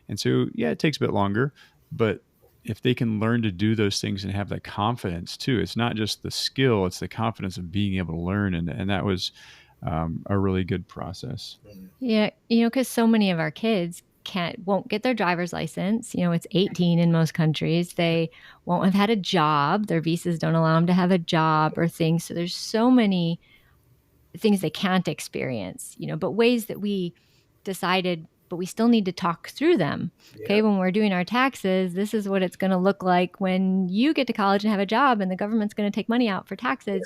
And so, it takes a bit longer, but if they can learn to do those things and have that confidence too, it's not just the skill, it's the confidence of being able to learn. And that was a really good process. Yeah, because so many of our kids won't get their driver's license. It's 18 in most countries. They won't have had a job. Their visas don't allow them to have a job or things. So there's so many things they can't experience, but ways that we decided, but we still need to talk through them. Okay, when we're doing our taxes, this is what it's going to look like when you get to college and have a job and the government's going to take money out for taxes,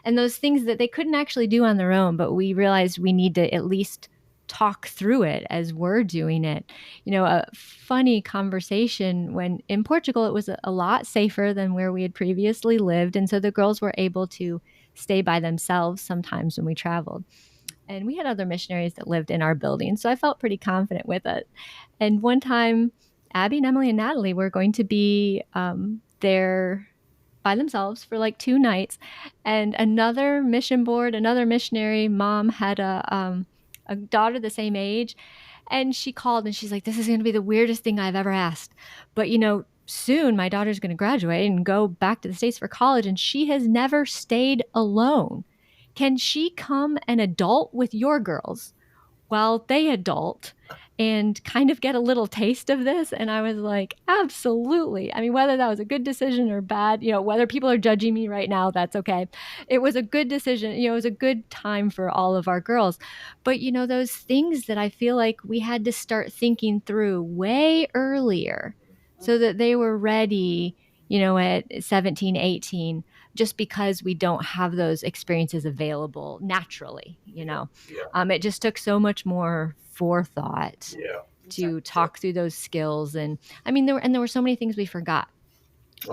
and those things that they couldn't actually do on their own, but we realized we need to at least talk through it as we're doing it. A funny conversation when in Portugal, it was a lot safer than where we had previously lived. And so the girls were able to stay by themselves sometimes when we traveled. And we had other missionaries that lived in our building, so I felt pretty confident with it. And one time, Abby and Emily and Natalie were going to be there by themselves for like 2 nights. And another mission board, another missionary mom had a daughter the same age. And she called and she's like, this is going to be the weirdest thing I've ever asked. But, soon my daughter's going to graduate and go back to the States for college, and she has never stayed alone. Can she come and adult with your girls while they adult and kind of get a little taste of this? And I was like, absolutely. I mean, whether that was a good decision or bad, whether people are judging me right now, that's okay. It was a good decision. It was a good time for all of our girls. But, those things that I feel like we had to start thinking through way earlier so that they were ready, at 17, 18, just because we don't have those experiences available naturally, it just took so much more forethought to talk through those skills. And I mean, there were so many things we forgot.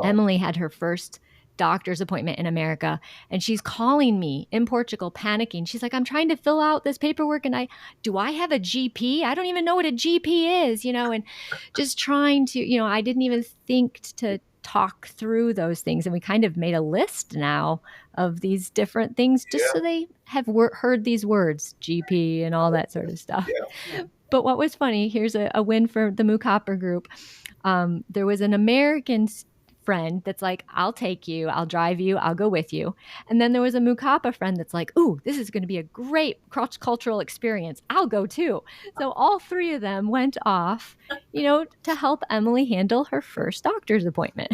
Emily had her first doctor's appointment in America, and she's calling me in Portugal, panicking. She's like, I'm trying to fill out this paperwork, and do I have a GP? I don't even know what a GP is, and just trying to, I didn't even think to talk through those things. And we kind of made a list now of these different things just so they have heard these words, GP and all that sort of stuff. But what was funny, here's a win for the Moo Copper group. There was an American friend that's like, I'll take you, I'll drive you, I'll go with you. And then there was a Moo Kappa friend that's like, ooh, this is going to be a great cross-cultural experience. I'll go too. So all three of them went off, to help Emily handle her first doctor's appointment.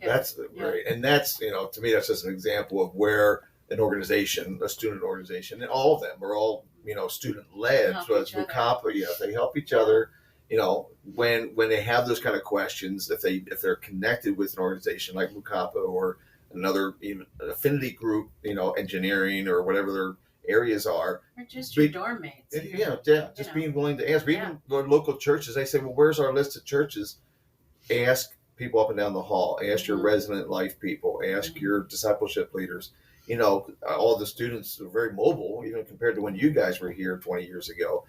That's great. And that's, to me, that's just an example of where an organization, a student organization, and all of them are all, student-led. So as Moo Kappa, they help each other. When they have those kind of questions, if they're connected with an organization like Moo Kappa or another even affinity group, engineering or whatever their areas are, or just your dorm mates, being willing to ask. Even the local churches, they say, well, where's our list of churches? Ask people up and down the hall. Ask your resident life people. Ask your discipleship leaders. All the students are very mobile, even compared to when you guys were here 20 years ago.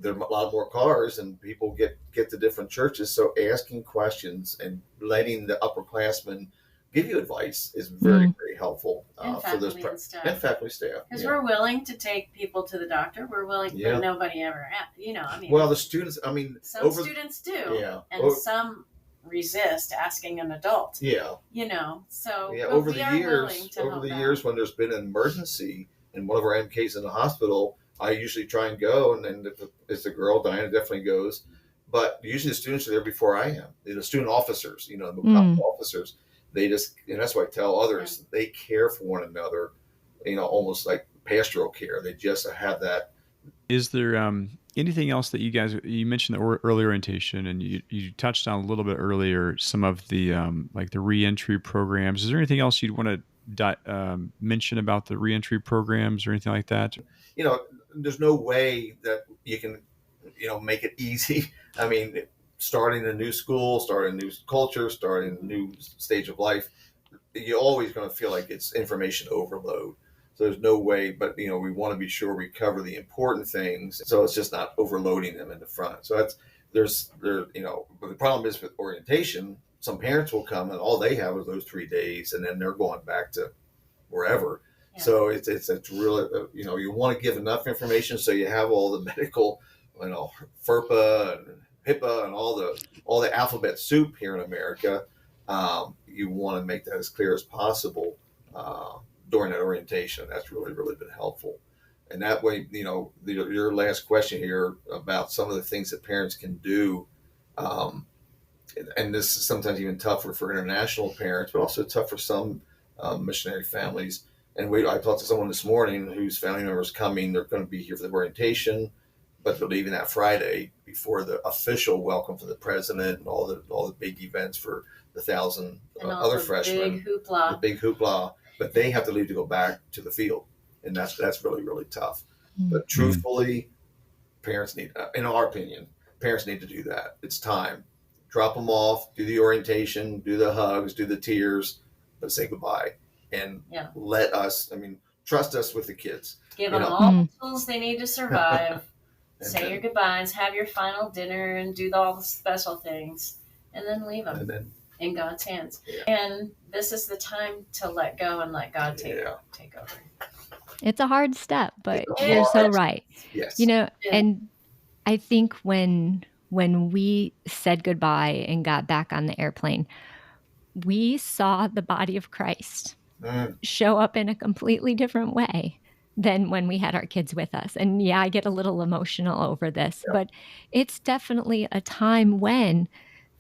There are a lot more cars and people get to different churches. So asking questions and letting the upperclassmen give you advice is very, very helpful for those and faculty staff. Because we're willing to take people to the doctor. We're willing, but nobody ever, well, the students, some students do, and some resist asking an adult. So over the years when there's been an emergency and one of our MKs in the hospital, I usually try and go, and then if it's a girl, Diana definitely goes. But usually the students are there before I am. The student officers, the officers, they just, and that's why I tell others, they care for one another, almost like pastoral care. They just have that. Is there anything else that you mentioned the early orientation, and you touched on a little bit earlier, some of the like the reentry programs. Is there anything else you'd want to mention about the reentry programs or anything like that? There's no way that you can, make it easy. Starting a new school, starting a new culture, starting a new stage of life, you're always going to feel like it's information overload. So there's no way, but, we want to be sure we cover the important things. So it's just not overloading them in the front. So but the problem is with orientation, some parents will come and all they have is those 3 days, and then they're going back to wherever. Yeah. So it's really, you want to give enough information so you have all the medical, FERPA and HIPAA and all the alphabet soup here in America. You want to make that as clear as possible during that orientation. That's really, really been helpful. And that way, your last question here about some of the things that parents can do, and this is sometimes even tougher for international parents, but also tough for some missionary families. And I talked to someone this morning whose family members coming. They're going to be here for the orientation, but they're leaving that Friday before the official welcome for the president and all the big events for the 1,000 other freshmen. The big hoopla. But they have to leave to go back to the field, and that's really, really tough. Mm-hmm. But truthfully, parents need, in our opinion, parents need to do that. It's time. Drop them off, do the orientation, do the hugs, do the tears, but say goodbye. And let us, trust us with the kids. Give them all the tools they need to survive. Say your goodbyes, have your final dinner, and do all the special things, and then leave them in God's hands. Yeah. And this is the time to let go and let God take over. It's a hard step, but you're so right. Yes. And I think when when we said goodbye and got back on the airplane, we saw the body of Christ show up in a completely different way than when we had our kids with us. And yeah, I get a little emotional over this, but it's definitely a time when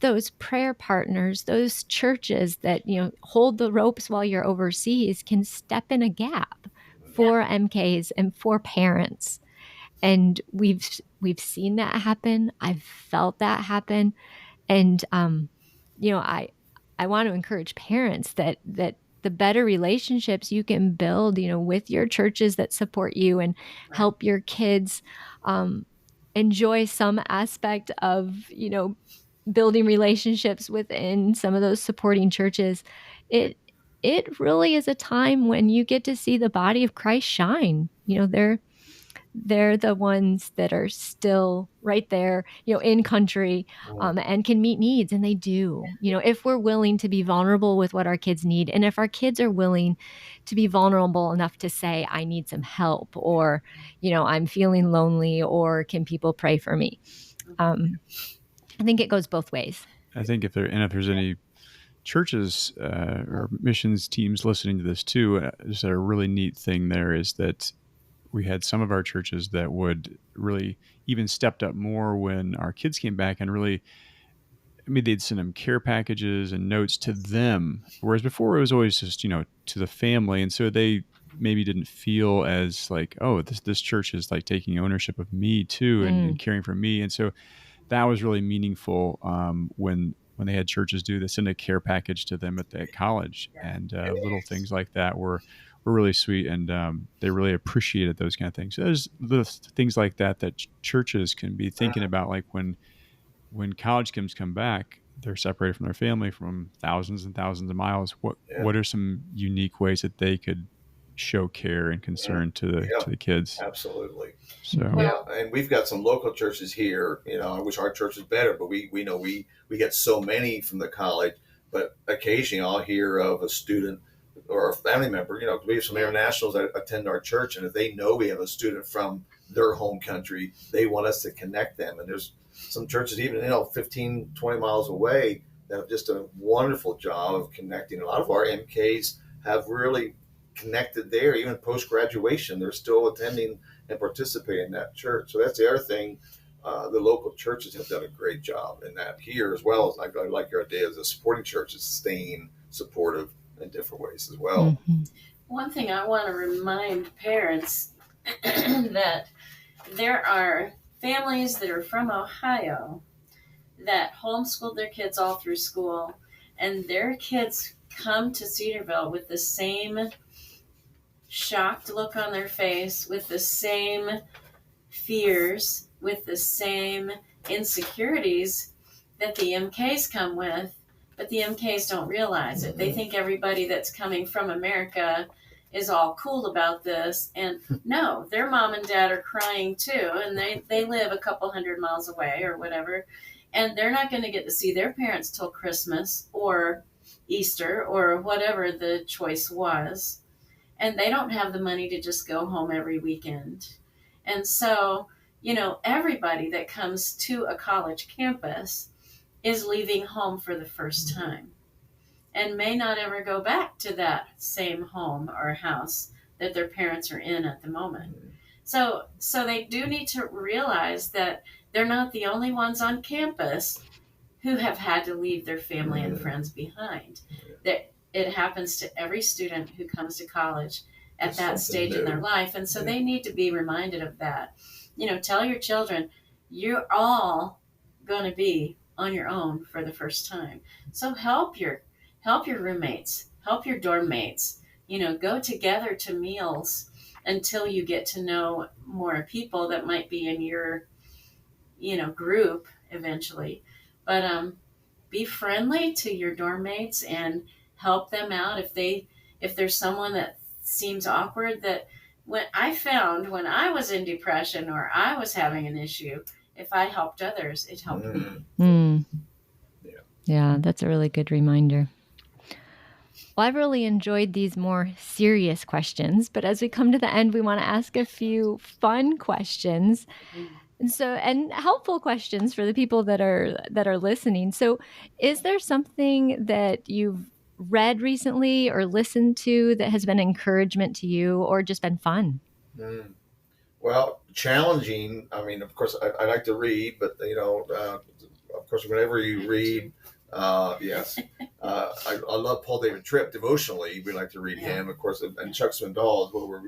those prayer partners, those churches that, hold the ropes while you're overseas can step in a gap for MKs and for parents. And we've seen that happen. I've felt that happen. And, I want to encourage parents that the better relationships you can build, with your churches that support you and help your kids enjoy some aspect of, building relationships within some of those supporting churches. It really is a time when you get to see the body of Christ shine. They're the ones that are still right there, in country, and can meet needs. And they do, if we're willing to be vulnerable with what our kids need. And if our kids are willing to be vulnerable enough to say, I need some help, or, I'm feeling lonely, or can people pray for me? I think it goes both ways. I think if there's any churches or missions teams listening to this too, just a really neat thing there is that we had some of our churches that would really even stepped up more when our kids came back and really, they'd send them care packages and notes to them. Whereas before it was always just, to the family. And so they maybe didn't feel as like, oh, this church is like taking ownership of me too and caring for me. And so that was really meaningful when they had churches do this, send a care package to them at college. And little things like that were really sweet, and they really appreciated those kind of things. So there's little things like that churches can be thinking about, like when college kids come back, they're separated from their family from thousands and thousands of miles. What are some unique ways that they could show care and concern to the kids? Absolutely. So and we've got some local churches here. I wish our church was better, but we know we get so many from the college. But occasionally I'll hear of a student or a family member. We have some internationals that attend our church, and if they know we have a student from their home country, they want us to connect them. And there's some churches even 15, 20 miles away that have just a wonderful job of connecting. A lot of our MKs have really connected there. Even post-graduation, they're still attending and participating in that church. So that's the other thing. The local churches have done a great job in that here, as well as I like your idea as a supporting churches staying supportive in different ways as well. Mm-hmm. One thing I want to remind parents that there are families that are from Ohio that homeschooled their kids all through school, and their kids come to Cedarville with the same shocked look on their face, with the same fears, with the same insecurities that the MKs come with, but the MKs don't realize it. They think everybody that's coming from America is all cool about this, and no, their mom and dad are crying too, and they live a couple 100 miles away or whatever, and they're not going to get to see their parents till Christmas or Easter or whatever the choice was, and they don't have the money to just go home every weekend. And so, everybody that comes to a college campus is leaving home for the first time and may not ever go back to that same home or house that their parents are in at the moment. So they do need to realize that they're not the only ones on campus who have had to leave their family and friends behind. That it happens to every student who comes to college at that stage in their life. And so they need to be reminded of that. Tell your children, you're all going to be on your own for the first time. So help your roommates, help your dorm mates, go together to meals until you get to know more people that might be in your, group eventually. But be friendly to your dorm mates and help them out if there's someone that seems awkward. That when I was in depression or I was having an issue, if I helped others, it helped me. Yeah, that's a really good reminder. Well, I've really enjoyed these more serious questions, but as we come to the end, we want to ask a few fun questions. And helpful questions for the people that are listening. So, is there something that you've read recently or listened to that has been encouragement to you or just been fun? Mm. Well, challenging. I mean, of course, I like to read, but of course, whenever you read, yes, I love Paul David Tripp devotionally. We like to read him, of course, and Chuck Swindoll is what we're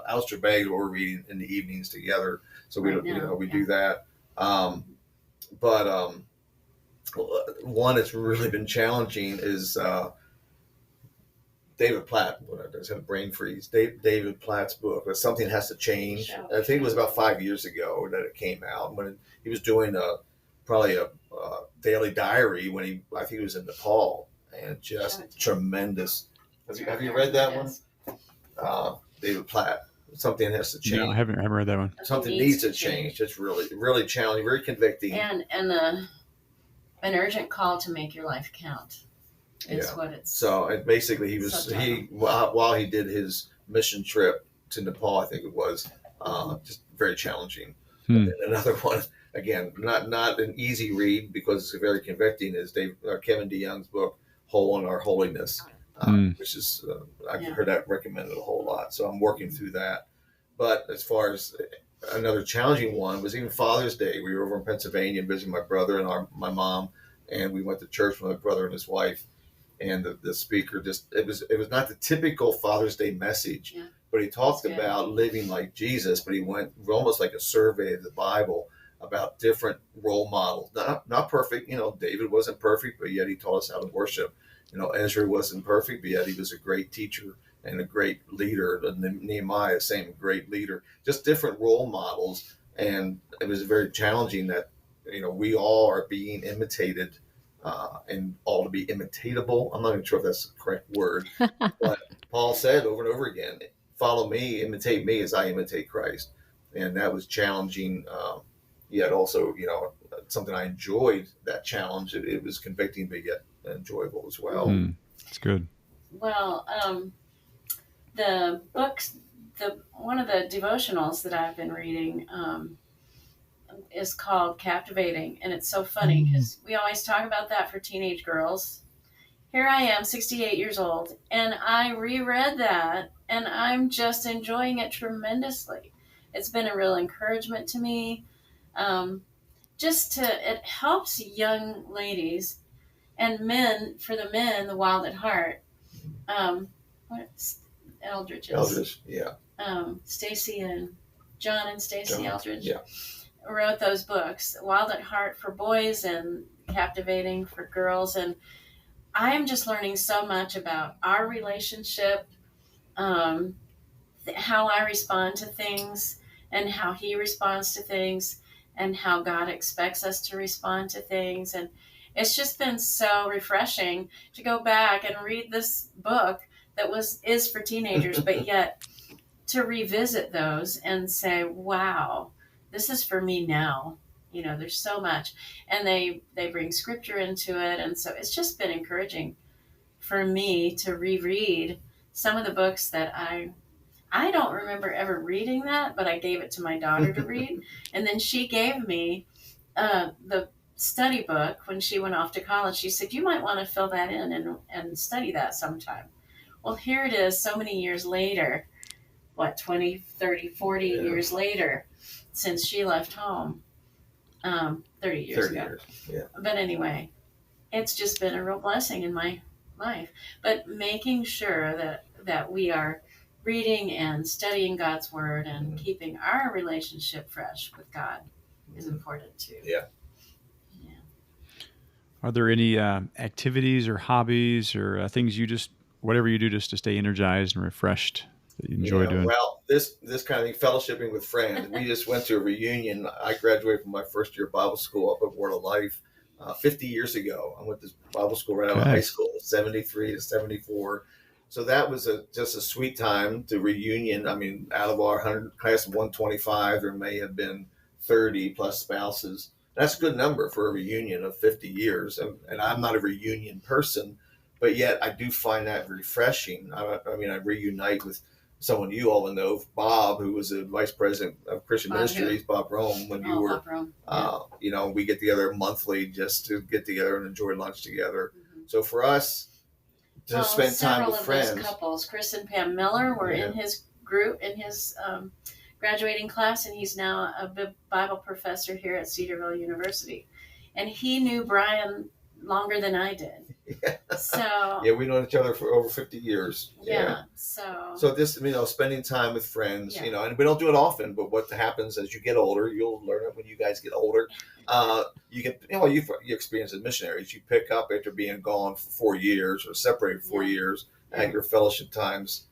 Alistair Begg is what we're reading in the evenings together. So we do that. But one that's really been challenging is David Platt. I just had a brain freeze. David Platt's book, but Something Has to Change. I think it was about 5 years ago that it came out, when he was doing probably a daily diary when I think he was in Nepal, and just tremendous. Have you read that one? David Platt. Something Has to Change. No, I haven't read that one. Something needs to change. It's really challenging, very convicting, and an urgent call to make your life count. What it's. So basically, while he did his mission trip to Nepal, I think it was, just very challenging. And then another one, again, not an easy read because it's very convicting, is Kevin DeYoung's book, Whole in Our Holiness, which is I've heard that recommended a whole lot. So I'm working through that. But as far as another challenging one was even Father's Day. We were over in Pennsylvania visiting my brother and my mom, and we went to church with my brother and his wife. And the speaker it was not the typical Father's Day message, but he talked about living like Jesus, but he went almost like a survey of the Bible about different role models. Not perfect, David wasn't perfect, but yet he taught us how to worship. Ezra wasn't perfect, but yet he was a great teacher and a great leader. Nehemiah, same great leader, just different role models. And it was very challenging that, we all are being imitated, and all to be imitatable. I'm not even sure if that's the correct word, but Paul said over and over again, follow me, imitate me as I imitate Christ. And that was challenging, yet also, something I enjoyed, that challenge. It was convicting, but yet enjoyable as well. That's good. Well, the books, one of the devotionals that I've been reading, is called Captivating, and it's so funny because we always talk about that for teenage girls. Here I am, 68 years old, and I reread that, and I'm just enjoying it tremendously. It's been a real encouragement to me. It helps young ladies and men, for the men, the Wild at Heart. Eldridge, yeah. Stacy and John and Stacy Eldridge. Yeah. Wrote those books, Wild at Heart for boys and Captivating for girls. And I am just learning so much about our relationship, how I respond to things and how he responds to things and how God expects us to respond to things. And it's just been so refreshing to go back and read this book that is for teenagers, but yet to revisit those and say, wow, this is for me now. There's so much, and they bring scripture into it, and so it's just been encouraging for me to reread some of the books that I don't remember ever reading that, but I gave it to my daughter to read, and then she gave me the study book when she went off to college. She said, you might want to fill that in and study that sometime. Well, here it is so many years later, 20, 30, 40 years later, since she left home, 30 years ago. Yeah. But anyway, it's just been a real blessing in my life. But making sure that we are reading and studying God's Word and keeping our relationship fresh with God is important too. Yeah. Are there any activities or hobbies or things whatever you do just to stay energized and refreshed that you enjoy doing? Well, this kind of thing, fellowshipping with friends. We just went to a reunion. I graduated from my first year of Bible school up at Word of Life 50 years ago. I went to Bible school right out of high school, 73 to 74. So that was just a sweet time to reunion. I mean, out of our class of 125, there may have been 30 plus spouses. That's a good number for a reunion of 50 years. And I'm not a reunion person, but yet I do find that refreshing. I reunite with someone you all know, Bob, who was the vice president of Christian Bob Ministries, Bob Rome, when you were, Bob Rome. Yeah. we get together monthly just to get together and enjoy lunch together. Mm-hmm. So for us to spend time with friends. Several of those couples, Chris and Pam Miller, were in his group, in his graduating class, and he's now a Bible professor here at Cedarville University. And he knew Brian longer than I did. Yeah. So yeah, we know each other for over 50 years. Yeah. So this, spending time with friends, and we don't do it often, but what happens as you get older, you'll learn it when you guys get older. You get, you experience as missionaries, you pick up after being gone for 4 years or separated for 4 years at your fellowship times.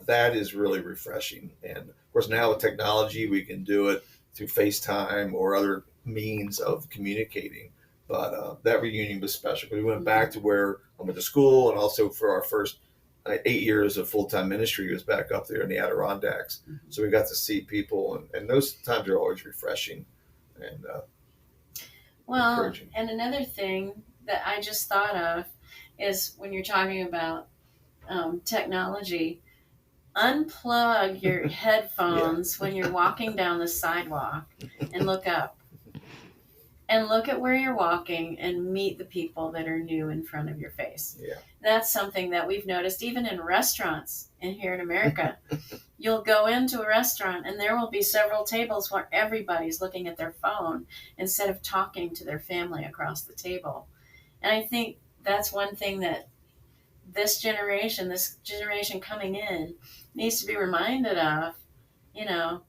That is really refreshing. And of course, now with technology, we can do it through FaceTime or other means of communicating. But that reunion was special. We went back to where I went to school, and also for our first 8 years of full-time ministry was back up there in the Adirondacks. Mm-hmm. So we got to see people, and those times are always refreshing and encouraging. And another thing that I just thought of is when you're talking about technology, unplug your headphones when you're walking down the sidewalk and look up. And look at where you're walking and meet the people that are new in front of your face. Yeah. That's something that we've noticed even in restaurants in here in America. You'll go into a restaurant and there will be several tables where everybody's looking at their phone instead of talking to their family across the table. And I think that's one thing that this generation coming in, needs to be reminded of, turn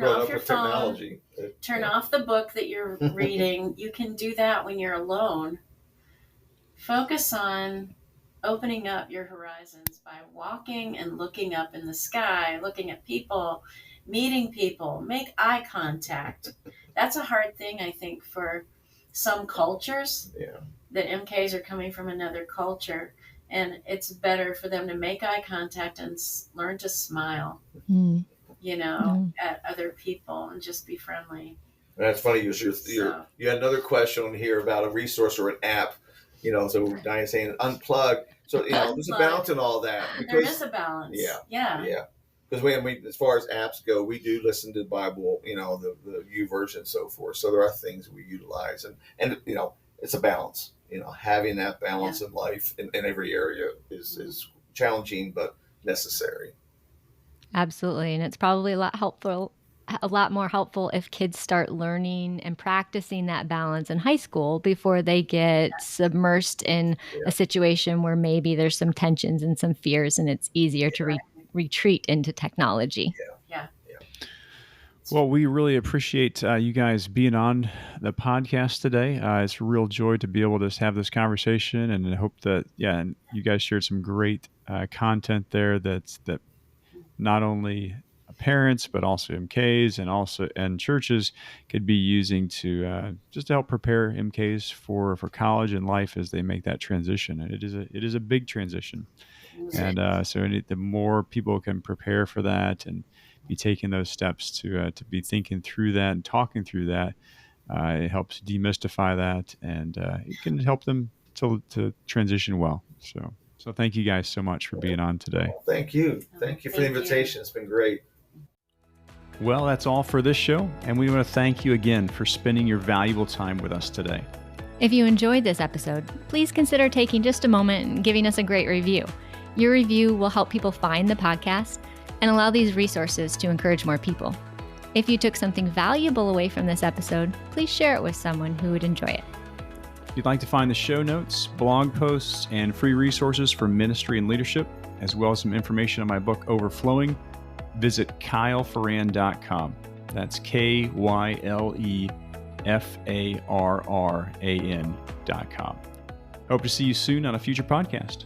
off your phone, turn off the book that you're reading. You can do that when you're alone. Focus on opening up your horizons by walking and looking up in the sky, looking at people, meeting people, make eye contact. That's a hard thing, I think, for some cultures that MKs are coming from another culture. And it's better for them to make eye contact and learn to smile. Mm. At other people and just be friendly. And that's funny. You had another question here about a resource or an app. So Diana's saying unplug. So there's a balance in all that. There is a balance. Yeah. Because we, as far as apps go, we do listen to the Bible. The U version and so forth. So there are things we utilize, and it's a balance. Having that balance in life in every area is challenging but necessary. Absolutely. And it's probably a lot more helpful if kids start learning and practicing that balance in high school before they get submersed in a situation where maybe there's some tensions and some fears, and it's easier to retreat into technology. Yeah. Well, we really appreciate you guys being on the podcast today. It's a real joy to be able to have this conversation, and I hope that, and you guys shared some great content there that not only parents but also MKs and churches could be using to just to help prepare MKs for college and life as they make that transition. And it is a big transition, and so the more people can prepare for that and be taking those steps to be thinking through that and talking through that, it helps demystify that, and it can help them to transition well. So thank you guys so much for being on today. Well, thank you. Thank you for the invitation. It's been great. Well, that's all for this show, and we want to thank you again for spending your valuable time with us today. If you enjoyed this episode, please consider taking just a moment and giving us a great review. Your review will help people find the podcast and allow these resources to encourage more people. If you took something valuable away from this episode, please share it with someone who would enjoy it. If you'd like to find the show notes, blog posts, and free resources for ministry and leadership, as well as some information on my book, Overflowing, visit kylefarran.com. That's KYLEFARRAN.com. Hope to see you soon on a future podcast.